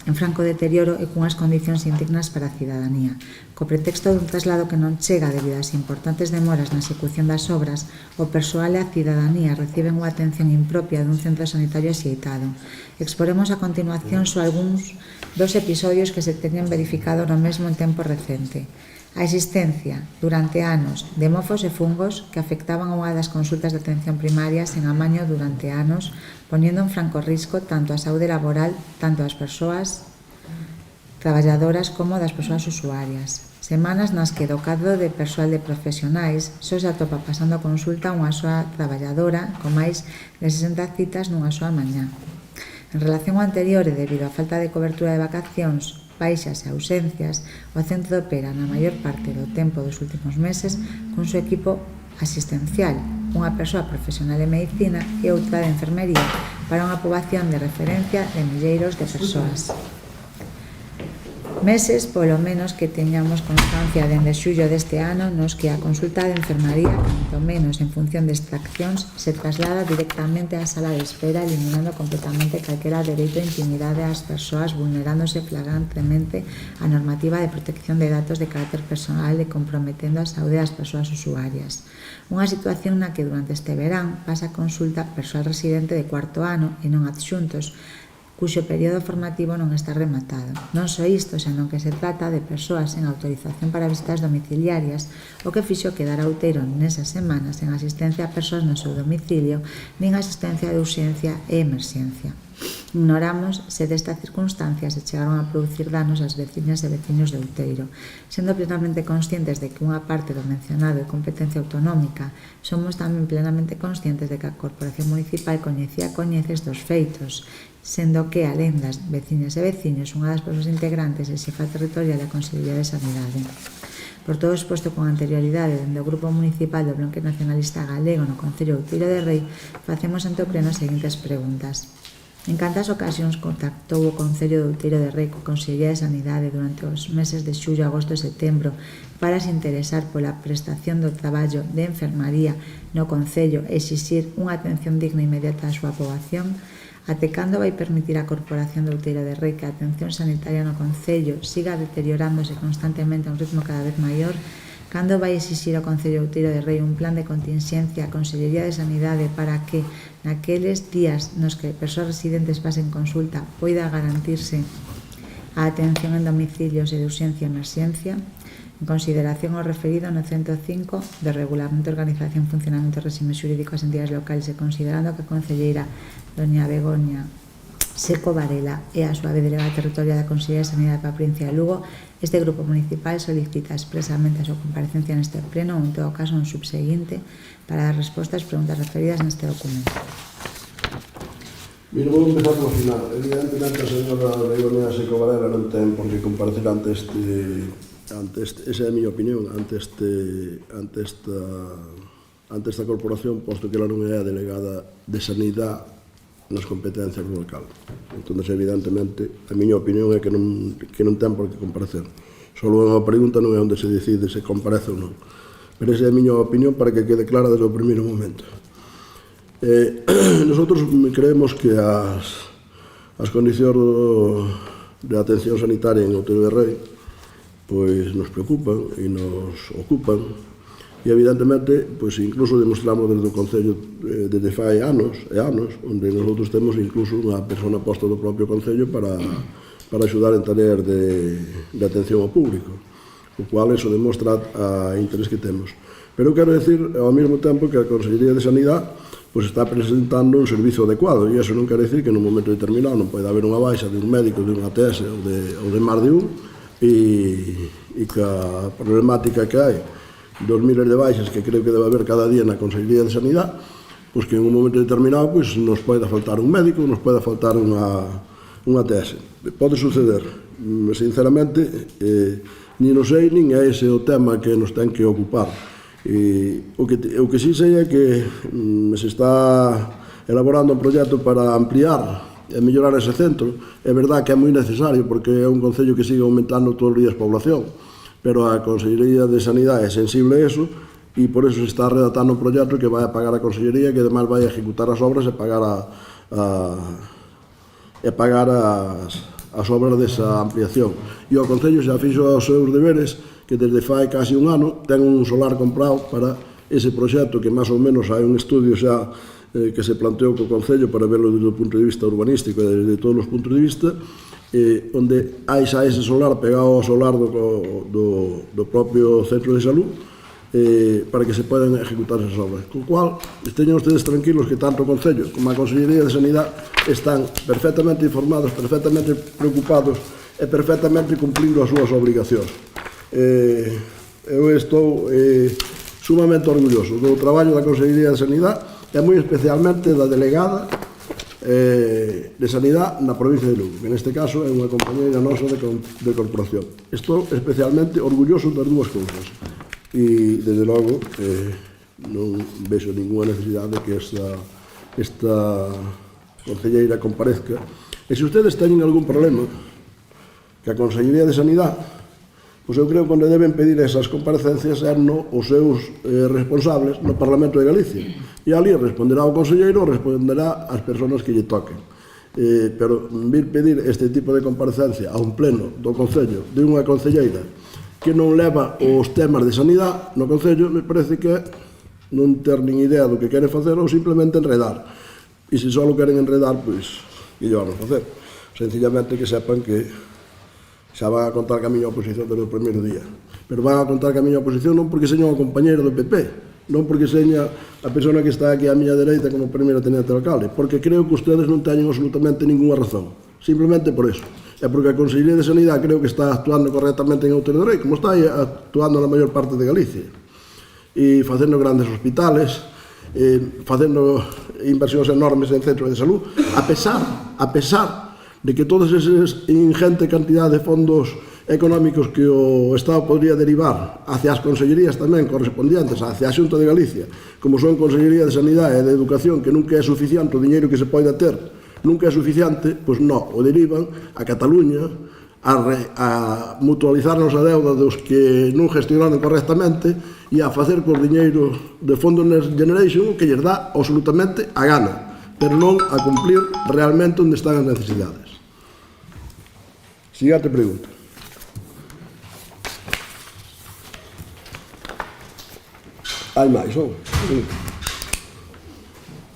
en franco deterioro e cunhas condicións indignas para a cidadanía. Co pretexto dun traslado que non chega debido ás importantes demoras na execución das obras, o persoal e a cidadanía reciben unha atención impropia dun centro sanitario axeitado. Exporemos a continuación só algúns dos episodios que se teñen verificado no mesmo en tempo recente. A existencia, durante anos, de mofos e fungos que afectaban a unha das consultas de atención primaria sen amaño durante anos, poniendo en franco risco tanto a saúde laboral, tanto das persoas traballadoras como das persoas usuarias. Semanas nas que do cadro de persoal de profesionais só se atopa pasando a consulta unha soa traballadora con máis de 60 citas nunha soa mañá. En relación ao anterior e debido á falta de cobertura de vacacións, baixas e ausencias, o centro opera na maior parte do tempo dos últimos meses con seu equipo asistencial, unha persoa profesional de medicina e outra de enfermería para unha poboación de referencia de milleiros de persoas. Meses, polo menos, que teñamos constancia dende xullo deste ano nos que a consulta de enfermaría, tanto menos en función de extraccións, se traslada directamente á sala de espera, eliminando completamente calquera dereito a intimidade ás persoas, vulnerándose flagrantemente a normativa de protección de datos de carácter personal e comprometendo a saúde das persoas usuarias. Unha situación na que durante este verán pasa a consulta persoal residente de cuarto ano e non adxuntos, cuxo período formativo non está rematado. Non só isto, senón que se trata de persoas sen autorización para visitas domiciliarias, o que fixo quedar a Outeiro nesas semanas en asistencia a persoas no seu domicilio, nin asistencia de urxencia e emerxencia. Ignoramos se desta circunstancia se chegaron a producir danos ás veciñas e veciños de Outeiro. Sendo plenamente conscientes de que unha parte do mencionado é competencia autonómica, somos tamén plenamente conscientes de que a Corporación Municipal coñece estes feitos, sendo que, alén das veciñas e veciños, unha das persoas integrantes é xefa territorial da Consellería de Sanidade. Por todo exposto con anterioridade dende o Grupo Municipal do Bloque Nacionalista Galego no Concello de Outeiro de Rei, facemos ante o Pleno as seguintes preguntas. En cantas ocasións contactou o Concello de Outeiro de Rei co Consellería de Sanidade durante os meses de xullo, agosto e setembro para se interesar pola prestación do traballo de enfermaría no Concello e exixir unha atención digna e inmediata á súa poboación? Até cando vai permitir a Corporación de Outeiro de Rei que a atención sanitaria no Concello siga deteriorándose constantemente a un ritmo cada vez maior? Cando vai exixir ao Concello de Outeiro de Rei un plan de contingencia a Consellería de Sanidade para que naqueles días nos que persoas residentes pasen consulta poida garantirse a atención en domicilios e de urxencia e emerxencia? En consideración ao referido no 105 de Regulamento, Organización, Funcionamento e Réxime Xurídico das entidades locales e considerando que a concelleira doña Begoña Seco Varela e a súa delegada territorial da Consellería de Sanidade para a provincia de Lugo, este grupo municipal solicita expresamente a súa comparecencia neste pleno ou en todo caso un subseguinte para dar resposta ás preguntas referidas neste documento. Mira, vou empezar polo final. Evidentemente a señora Begoña Seco Varela non ten por que comparecer ante esa é a miña opinión, ante esta corporación, posto que ela non é a delegada de Sanidade nas competencias do local. Entón, evidentemente, a miña opinión é que non ten por que comparecer. Só é unha pregunta, non é onde se decide se comparece ou non. Pero esa é a miña opinión para que quede clara desde o primeiro momento. Nosotros creemos que as condicións de atención sanitaria en Outeiro de Rei pois nos preocupan e nos ocupan. E, evidentemente, pois, incluso demostramos desde o Concello desde fai anos e anos, onde nosotros temos incluso unha persona posta do propio Concello para axudar en tareas de atención ao público, o cual eso demostra a interés que temos. Pero quero decir, ao mesmo tempo, que a Consellería de Sanidade pois, está presentando un servizo adecuado, e iso non quere decir que nun momento determinado non pode haber unha baixa de un médico, de unha ATS ou de máis de un, e que a problemática que hai dos miles de baixas que creo que debe haber cada día na Consellería de Sanidade, pois que en un momento determinado pois, nos pode faltar un médico, nos pode faltar unha TS. Pode suceder, sinceramente, nin o sei, nin é ese o tema que nos ten que ocupar. O que sí sei é que se está elaborando un proxecto para ampliar e mellorar ese centro. É verdad que é moi necesario, porque é un concello que sigue aumentando todos os días población, pero a Consellería de Sanidade é sensible a eso e por eso se está redactando un proxecto que vai a pagar a Consellería, que además vai a ejecutar as obras e pagar as obras desa ampliación. E o Concello xa fixo os seus deberes, que desde fai casi un ano ten un solar comprado para ese proxecto, que máis ou menos hai un estudio xa que se planteou co Concello para verlo desde o punto de vista urbanístico e desde todos os puntos de vista, onde hai xa ese solar pegado ao solar do propio centro de salud, para que se podan ejecutar esas obras. Con cual, esteñan ustedes tranquilos que tanto o Concello como a Consellería de Sanidade están perfectamente informados, perfectamente preocupados e perfectamente cumplindo as súas obrigacións. Eu estou sumamente orgulloso do traballo da Consellería de Sanidade e moi especialmente da delegada de Sanidade na provincia de Lugo, que neste caso é unha compañeira nosa de corporación. Estou especialmente orgulloso das dúas cousas e, desde logo, non vexo ninguna necesidade de que esta concelleira comparezca. E se ustedes teñen algún problema que a Consellería de Sanidade, pois eu creo que onde deben pedir esas comparecencias é os seus responsables no Parlamento de Galicia. E ali responderá o conselleiro ou responderá ás persoas que lle toquen. Pero vir pedir este tipo de comparecencia a un pleno do Concello de unha concelleira que non leva os temas de sanidade no Concello, me parece que non ter nin idea do que quere facer ou simplemente enredar. E se só queren enredar, pois, que lle vamos facer? Sencillamente que sepan que xa van a contar que a miña oposición desde o primeiro día. Pero van a contar que a miña oposición non porque seña unha compañeira do PP, non porque seña a persona que está aquí á miña dereita como primeira tenente de alcalde, porque creo que ustedes non teñen absolutamente ninguna razón. Simplemente por eso. É porque a Consellería de Sanidade creo que está actuando correctamente en Outeiro de Rei, como está actuando na maior parte de Galicia. E facendo grandes hospitales, facendo inversións enormes en centros de salud, a pesar de que todas esas ingente cantidad de fondos económicos que o Estado podría derivar hacia as consellerías tamén correspondientes, hacia a Xunta de Galicia, como son Consellería de Sanidade e de Educación, que nunca é suficiente o diñeiro que se pode ter nunca é suficiente, pois non, o derivan a Cataluña a mutualizarnos a deuda dos que non gestionaron correctamente e a facer por diñeiro de Fondo Next Generation que lles dá absolutamente a gana, pero non a cumplir realmente onde están as necesidades. Siguiente pregunta. Hai máis, non? Sí.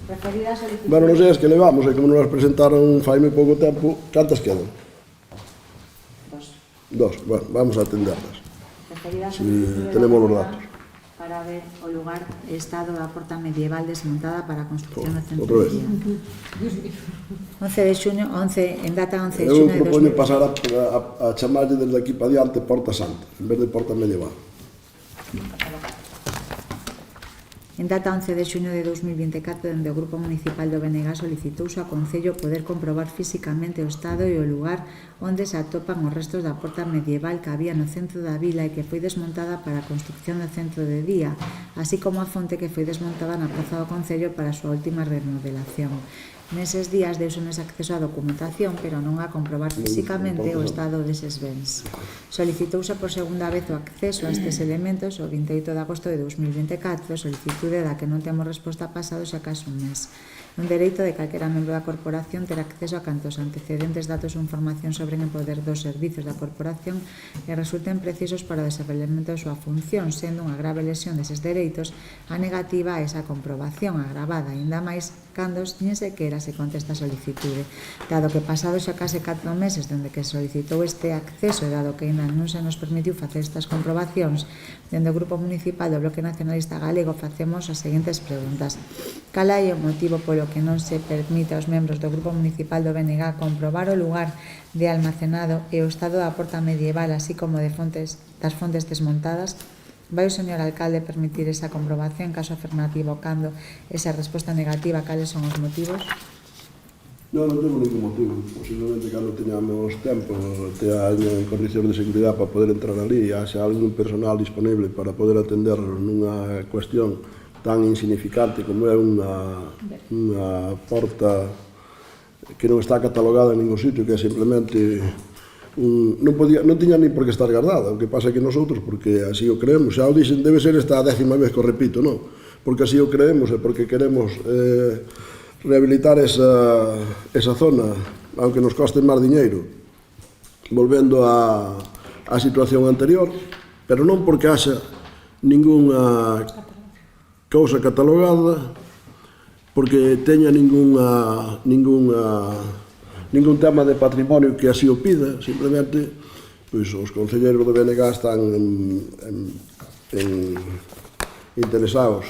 Referida a solicitud... Bueno, non sei as que levamos, e como nos presentaron fai moi pouco tempo, cantas quedan? Dos. Bueno, vamos a atenderlas. Referida a Si solicitud tenemos os datos. para ver o lugar e estado da porta medieval desmontada para a construcción do centro Outra vez. de día. 11 de xuño, en data 11 de Eu xuño de proponho 2020. pasar a chamarlle desde aquí para diante Porta Santa, en vez de Porta Medieval. En data 11 de xuño de 2024, dende o Grupo Municipal do BNG solicitouse ao Concello poder comprobar físicamente o estado e o lugar onde se atopan os restos da porta medieval que había no centro da vila e que foi desmontada para a construcción do centro de día, así como a fonte que foi desmontada na praza do Concello para a súa última remodelación. Neses días deusonese acceso á documentación, pero non a comprobar físicamente o estado deses bens. Solicitouse por segunda vez o acceso a estes elementos o 28 de agosto de 2024, solicitude da que non temos resposta pasado xa case un mes. Un dereito de calquera membro da corporación ter acceso a cantos antecedentes, datos ou información sobre en poder dos servizos da corporación e resulten precisos para o desenvolvemento da súa función, sendo unha grave lesión deses dereitos a negativa a esa comprobación agravada, ainda máis cando nin sequera se contesta a solicitude. Dado que pasado xa case 4 meses dende que se solicitou este acceso e dado que ainda non se nos permitiu facer estas comprobacións, dende o Grupo Municipal do Bloque Nacionalista Galego facemos as seguintes preguntas. Cal é o motivo polo que non se permite aos membros do Grupo Municipal do BNG comprobar o lugar de almacenado e o estado da porta medieval, así como das fontes desmontadas? Vai o señor alcalde permitir esa comprobación? Caso afirmativo, cando esa resposta negativa, cales son os motivos? Non temos ningún motivo. Posiblemente cando teñamos tempo, teña en condicións de seguridade para poder entrar ali, haxa algún personal disponible para poder atender nunha cuestión tan insignificante como é unha porta que non está catalogada en ningún sitio, que é simplemente non tiña ni por que estar guardada. O que pasa é que nosotros, porque así o creemos, xa o dixen, debe ser esta a 10ª vez que o repito, non? Porque así o creemos e porque queremos rehabilitar esa zona, aunque nos coste máis diñeiro, volvendo á situación anterior, pero non porque haxa ningunha cousa catalogada, porque teña ningún tema de patrimonio que así o pida, simplemente pois, os concelleiros do BNG están interesados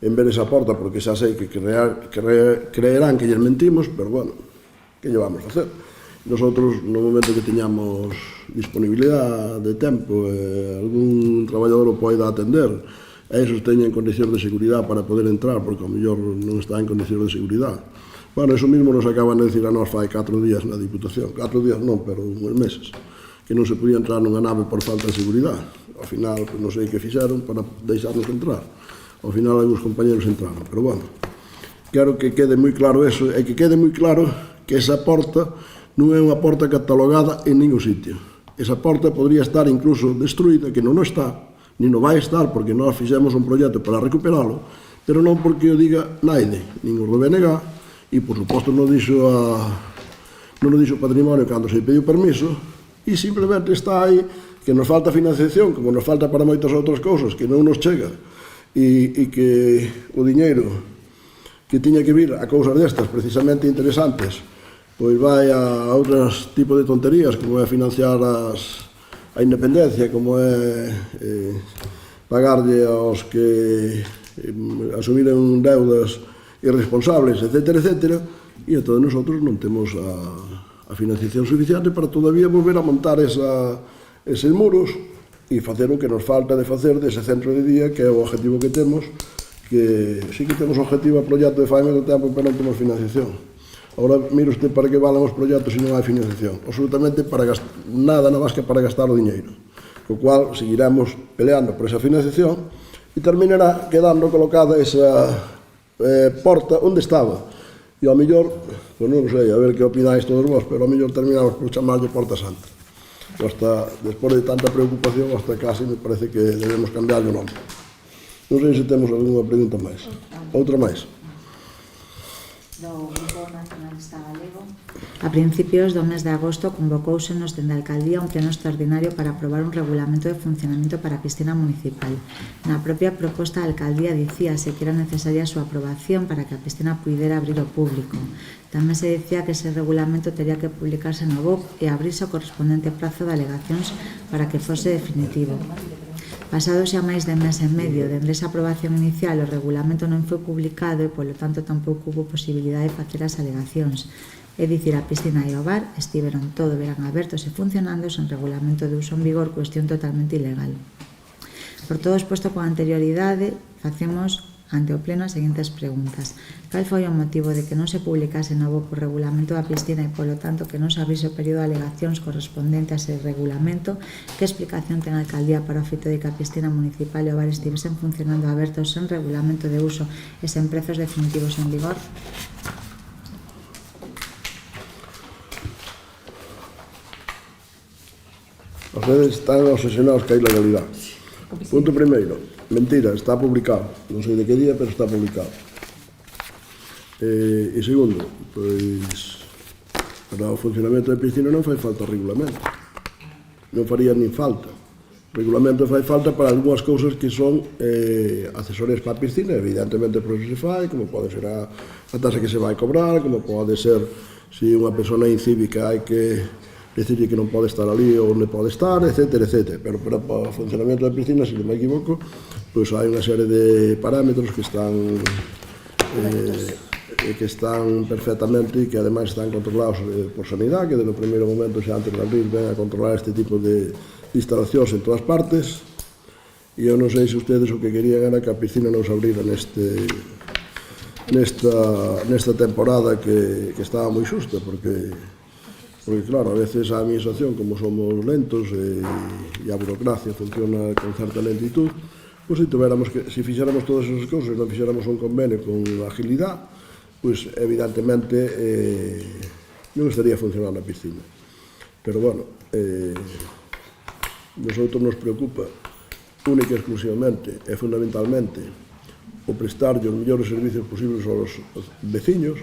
en ver esa porta, porque xa sei que creerán que lles mentimos, pero bueno, que lle vamos a hacer? Nosotros, no momento que teñamos disponibilidade de tempo, algún traballador o poida atender, e esos teñen condicións de seguridade para poder entrar, porque ao mellor non está en condicións de seguridade. Bueno, eso mismo nos acaban de decir a nós fai 4 días na Diputación. 4 días non, pero uns meses, que non se podía entrar nunha nave por falta de seguridade. Ao final, non sei que fixeron para deixarnos entrar. Ao final, algúns compañeros entraron. Pero, bueno, quero que quede moi claro eso, e que quede moi claro que esa porta non é unha porta catalogada en ningún sitio. Esa porta podría estar incluso destruída, que non está, ni non vai estar, porque nós fixemos un proxecto para recuperalo, pero non porque o diga naide, nin o do BNG, e, por suposto, non dixo o patrimonio cando se pediu permiso, e simplemente está aí que nos falta financiación, como nos falta para moitas outras cousas, que non nos chega, e que o diñeiro que tiña que vir a cousas destas, precisamente interesantes, pois vai a outros tipos de tonterías, como é financiar a independencia, como é pagarlle aos que asumiren deudas irresponsables, etcétera, etcétera, e entón nosotros non temos a financiación suficiente para todavía volver a montar eses muros e facer o que nos falta de facer dese centro de día, que é o objetivo que temos, que sí que temos objetivo a proxecto de fai menos tempo, pero non temos financiación. Agora, mire usted para que valen os proxectos se non hai financiación. Absolutamente nada máis que para gastar o diñeiro. Co cual, seguiremos peleando por esa financiación e terminará quedando colocada esa porta onde estaba. E ao mellor, pois non sei, a ver que opináis todos vos, pero ao mellor terminamos por chamarlle Porta Santa. Hasta, despois de tanta preocupación, hasta casi me parece que debemos cambiar o nome. Non sei se temos algunha pregunta máis. Outra máis. Do Grupo Nacionalista Galego. A principios do mes de agosto convocouse nos dende a Alcaldía un pleno extraordinario para aprobar un regulamento de funcionamento para a piscina municipal. Na propia proposta da Alcaldía dicíase que era necesaria a súa aprobación para que a piscina puidera abrir ao público. Tamén se dicía que ese regulamento tería que publicarse no BOP e abrirse o correspondente prazo de alegacións para que fose definitivo. Pasado xa máis de mes e medio dende esa aprobación inicial, o regulamento non foi publicado e, polo tanto, tampouco hubo posibilidade de facer as alegacións. É dicir, a piscina e o bar estiveron todo verán abertos e funcionando sen regulamento de uso en vigor, cuestión totalmente ilegal. Por todo exposto con anterioridade, facemos ante o pleno as seguintes preguntas. Cal foi o motivo de que non se publicase novo por regulamento da piscina e, polo tanto, que non se abrise o período de alegacións correspondente a ese regulamento? Que explicación ten a Alcaldía para o feito de que a piscina municipal e o bar estivesen funcionando abertos sen regulamento de uso e sen prezos definitivos en vigor? Vostedes están obsesionados ca ilegalidade. Punto primeiro, mentira, está publicado. Non sei de que día, pero está publicado. E segundo, pois, para o funcionamento da piscina non fai falta regulamento. Non faría nin falta. O regulamento fai falta para algunhas cousas que son accesorias para a piscina, evidentemente por eso se fai, como pode ser a taxa que se vai cobrar, como pode ser se unha persona incívica hai que decirle que non pode estar ali ou non pode estar, etc. Pero para o funcionamento da piscina, se non me equivoco, pois hai unha serie de parámetros que están perfectamente e que ademais están controlados por sanidade, que desde o primeiro momento xa antes de abrir ven a controlar este tipo de instalacións en todas partes. E eu non sei se ustedes o que querían era que a piscina non se abrira nesta temporada que estaba moi xusta, porque claro, a veces a administración, como somos lentos e a burocracia funciona con certa lentitud, pois se fixéramos todas esas cousas, non fixéramos un convenio con agilidade, pois evidentemente non estaría funcionando a piscina. Pero bueno, nosotros nos preocupa única e exclusivamente e fundamentalmente o prestar os mellores servicios posibles aos veciños.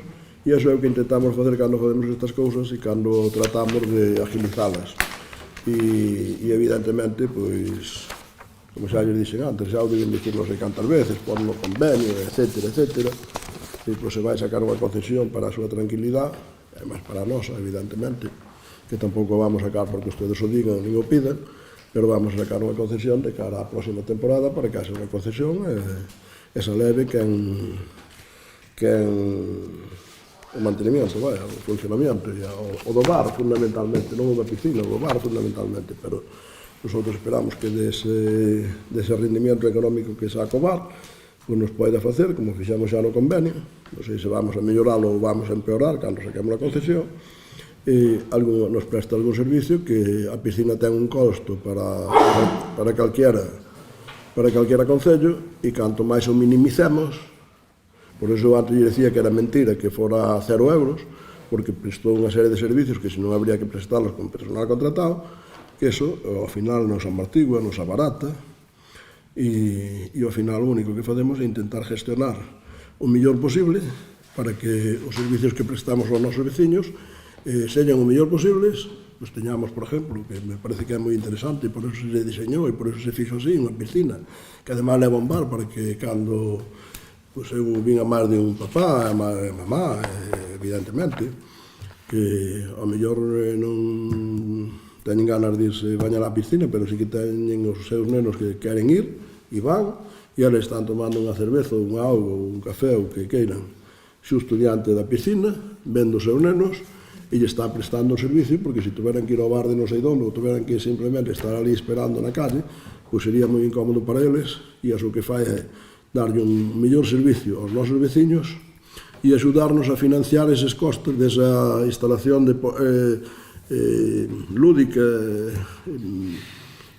E iso é o que intentamos facer cando facemos estas cousas e cando tratamos de agilizalas. E evidentemente, pois, como xa lles dixen antes, xa o deben dicir non sei cantas veces, por no convenio, etc. E pois se vai sacar unha concesión para a súa tranquilidade, e máis para a nosa, evidentemente, que tampouco vamos a sacar porque ustedes o digan nin o pidan, pero vamos a sacar unha concesión de cara á próxima temporada para que haxa unha concesión e se leve o mantenimiento, o funcionamiento, o do bar fundamentalmente, non o da piscina, o do bar fundamentalmente, pero nosotros esperamos que dese rendimiento económico que saca o bar, pois nos poida facer, como fixemos xa no convenio, non sei se vamos a melloralo ou vamos a empeorar cando saquemos a concesión, e nos presta algún servicio que a piscina ten un costo para calquera concello, e canto máis o minimicemos. Por eso antes lle decía que era mentira que fora 0 euros, porque prestou unha serie de servicios que se non habría que prestarlos con personal contratado, que eso ao final nos amortigua, nos abarata, e ao final o único que facemos é intentar gestionar o mellor posible para que os servicios que prestamos aos nosos veciños señan o mellor posibles, pues teñamos, por exemplo, que me parece que é moi interesante, e por eso se diseñou e por eso se fixo así, unha piscina, que además leva un bar para que cando pois eu vin a máis de un papá e mamá, evidentemente, que ao mellor non teñen ganas de irse bañar á piscina, pero sí que teñen os seus nenos que queren ir, e van, e eles están tomando unha cerveza, unha auga, ou un café, ou que queiran, xusto diante da piscina, vendo os seus nenos, e lle está prestando o servicio, porque se tuveran que ir ao bar de non sei onde, ou tuveran que simplemente estar ali esperando na calle, pois sería moi incómodo para eles, e iso que fai é darlle un mellor servicio aos nosos veciños e axudarnos a financiar eses costes desa instalación lúdica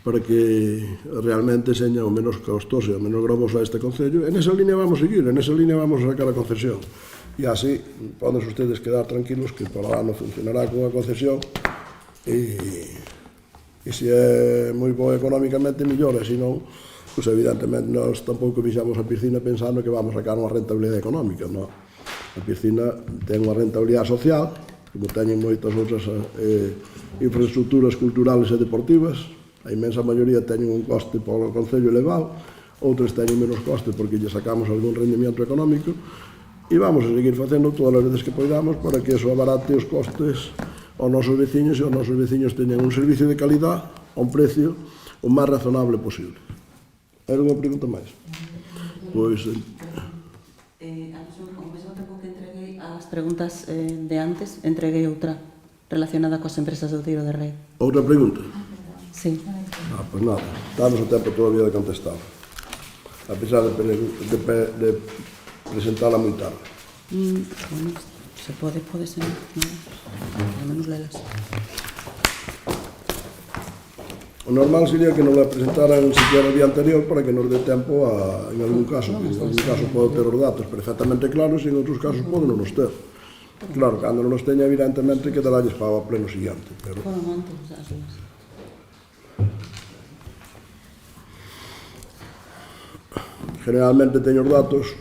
para que realmente seña o menos costoso e o menos gravoso a este concello. En esa línea vamos a seguir, en esa línea vamos a sacar a concesión. E así poden ustedes quedar tranquilos que por ano funcionará con a concesión e se é moi boa económicamente, mellor, e se non, pois evidentemente nós tampouco fixamos a piscina pensando que vamos a sacar unha rentabilidade económica, non? A piscina ten unha rentabilidade social, como teñen moitas outras infraestructuras culturales e deportivas. A inmensa maioría teñen un coste polo Concello elevado, outras teñen menos coste porque lle sacamos algún rendimiento económico, e vamos a seguir facendo todas as veces que poidamos para que eso abarate os costes aos nosos veciños e os nosos veciños teñan un servicio de calidad a un precio o máis razonable posible. Era unha pregunta máis? Pois... Ao mesmo tempo que entreguei as preguntas de antes, entreguei outra relacionada coas empresas de Outeiro de Rei. Outra pregunta? Sí. Pois nada, estamos a tempo todavía de contestar. A pesar de presentala moi tarde. Bueno, se pode ser, ao menos lelas. O normal sería que nos la presentaran siquiera o día anterior para que nos dé tempo a, en algún caso, que en algún caso pode ter os datos perfectamente claros e en outros casos pode non os ter. Claro, cando non os teña, evidentemente, quedaralles para o pleno siguiente. Pero... Foron antes as lelas. Generalmente teño os datos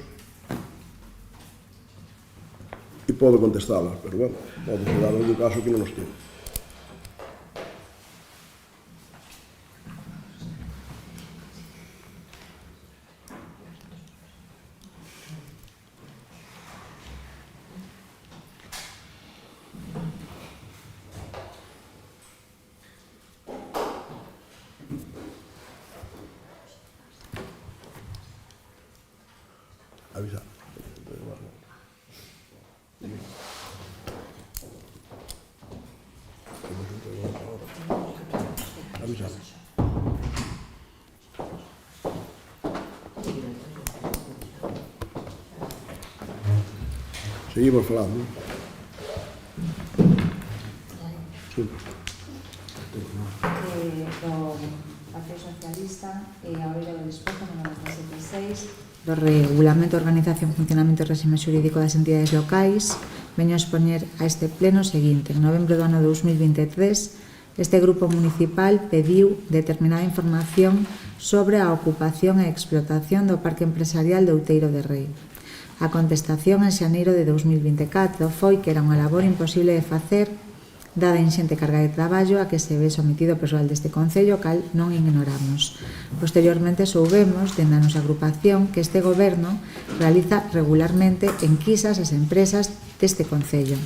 e podo contestalas, pero bueno, pode quedar en algún caso que non os teño. Avisa. Avisa. Seguimos falando. Sí. Do Partido Socialista e a oído do Despojo, número 76, do Regulamento de Organización, Funcionamento e Réxime Xurídico das Entidades Locais, veño a expoñer a este pleno o seguinte. En novembro do ano 2023, este grupo municipal pediu determinada información sobre a ocupación e explotación do Parque Empresarial de Outeiro de Rei. A contestación en xaneiro de 2024 foi que era unha labor imposible de facer dada a inxente carga de traballo a que se ve sometido o persoal deste Concello, cal non ignoramos. Posteriormente soubemos, dende a nosa agrupación, que este Goberno realiza regularmente enquisas ás empresas deste Concello.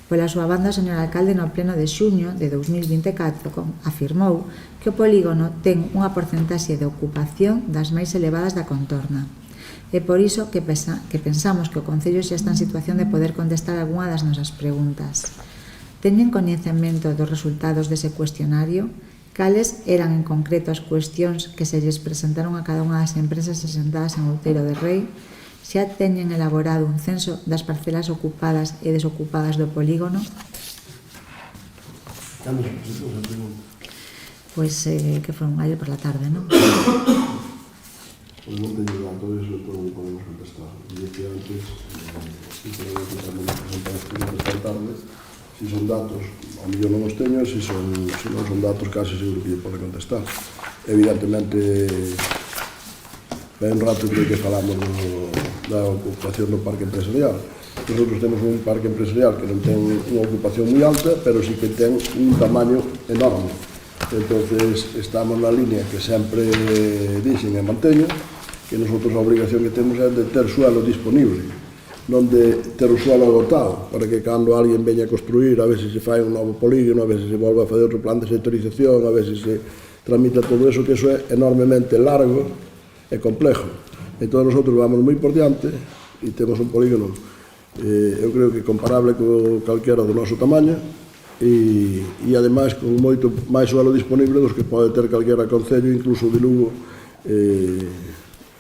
Pola súa banda, o señor alcalde no pleno de xuño de 2024 afirmou que o polígono ten unha porcentaxe de ocupación das máis elevadas da contorna. É por iso que pensamos que o Concello xa está en situación de poder contestar algunha das nosas preguntas. Teñen coñecemento dos resultados dese cuestionario? Cales eran en concreto as cuestións que se lles presentaron a cada unha das empresas asentadas en Outeiro de Rei? Xa teñen elaborado un censo das parcelas ocupadas e desocupadas do polígono? Pois que foi un gallo por la tarde, non? Pois non teño dato, eso todo non podemos contestar. E que antes, sinceramente, tamén nos presentamos esta tarde. Se son datos, ao mellor non os teño, se non son datos, case seguro que lle pode contestar. Evidentemente, vai un rato que falamos da ocupación do parque empresarial. Nosotros temos un parque empresarial que non ten unha ocupación moi alta, pero sí que ten un tamaño enorme. Entonces, estamos na línea que sempre dixen e manteño, que nosotros a obrigación que temos é de ter suelo disponible, non de ter o suelo agotado, para que cando alguén veña a construir, a veces se fai un novo polígono, a veces se volve a fazer outro plan de sectorización, a veces se tramita todo eso, que eso é enormemente largo e complejo. Entón, nosotros vamos moi por diante e temos un polígono, eu creo que comparable co calquera do noso tamaño, e ademais con moito máis suelo disponible dos que pode ter calquera concello, incluso de Lugo,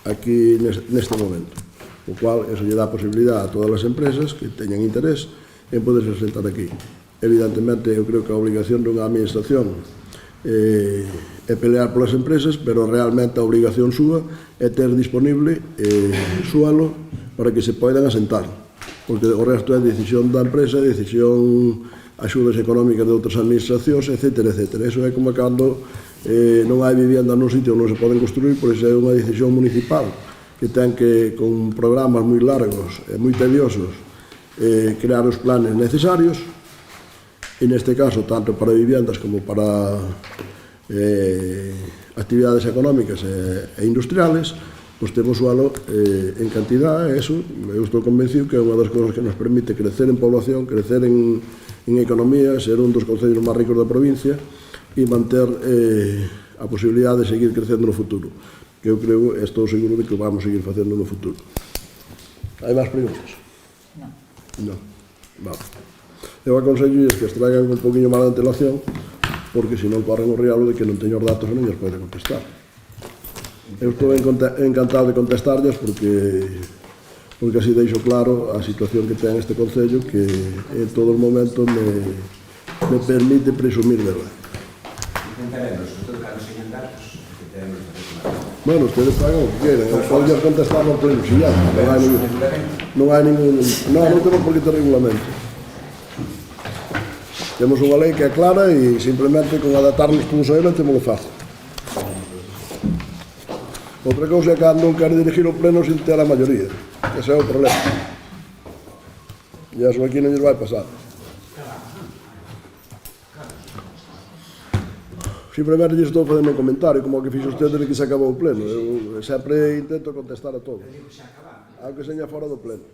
aquí neste momento. O cual, eso lle dá posibilidad a todas as empresas que teñan interés en poderse sentar aquí. Evidentemente, eu creo que a obligación dunha administración é pelear polas empresas, pero realmente a obligación súa é ter disponible suelo para que se poidan asentar. porque o resto é decisión da empresa, decisión axudas económicas de outras administracións, etc. Eso é como cando non hai vivienda nun sitio onde non se poden construir, por iso é unha decisión municipal que ten que, con programas moi largos e moi tediosos, crear os planes necesarios, e neste caso, tanto para viviendas como para actividades económicas e industriales, pois temos suelo en cantidad, e eso, eu estou convencido que é unha das cousas que nos permite crecer en población, crecer en economía, ser un dos concellos máis ricos da provincia e manter a posibilidade de seguir crecendo no futuro, que eu creo, estou seguro de que vamos seguir facendo no futuro. Hai máis preguntas? Non. Vale. Eu aconsello que as traigan un poquinho máis de antelación, porque senón corren o rialo de que non teño os datos e non os pode contestar. Eu estou encantado de contestarlles porque así deixo claro a situación que ten este concello, que en todo os momentos me permite presumir dela. Intentaremos, en todo caso, sin datos, intentaremos facer máis. Bueno, ustedes pagan o que queiran, eu podo contestar no pleno sillante, non hai ningún... Non temos por que ter regulamento. Temos unha lei que é clara e simplemente con adaptarnos como a ela temos fácil. Outra cousa é que non quere dirigir o pleno sin ter a maioría. Ese é o problema. E eso aquí non lles vai pasar. Simplemente lles estou facendo un comentario, como o que fixo usted desde que se acabou o pleno. Eu sempre intento contestar a todo, aunque seña fora do pleno.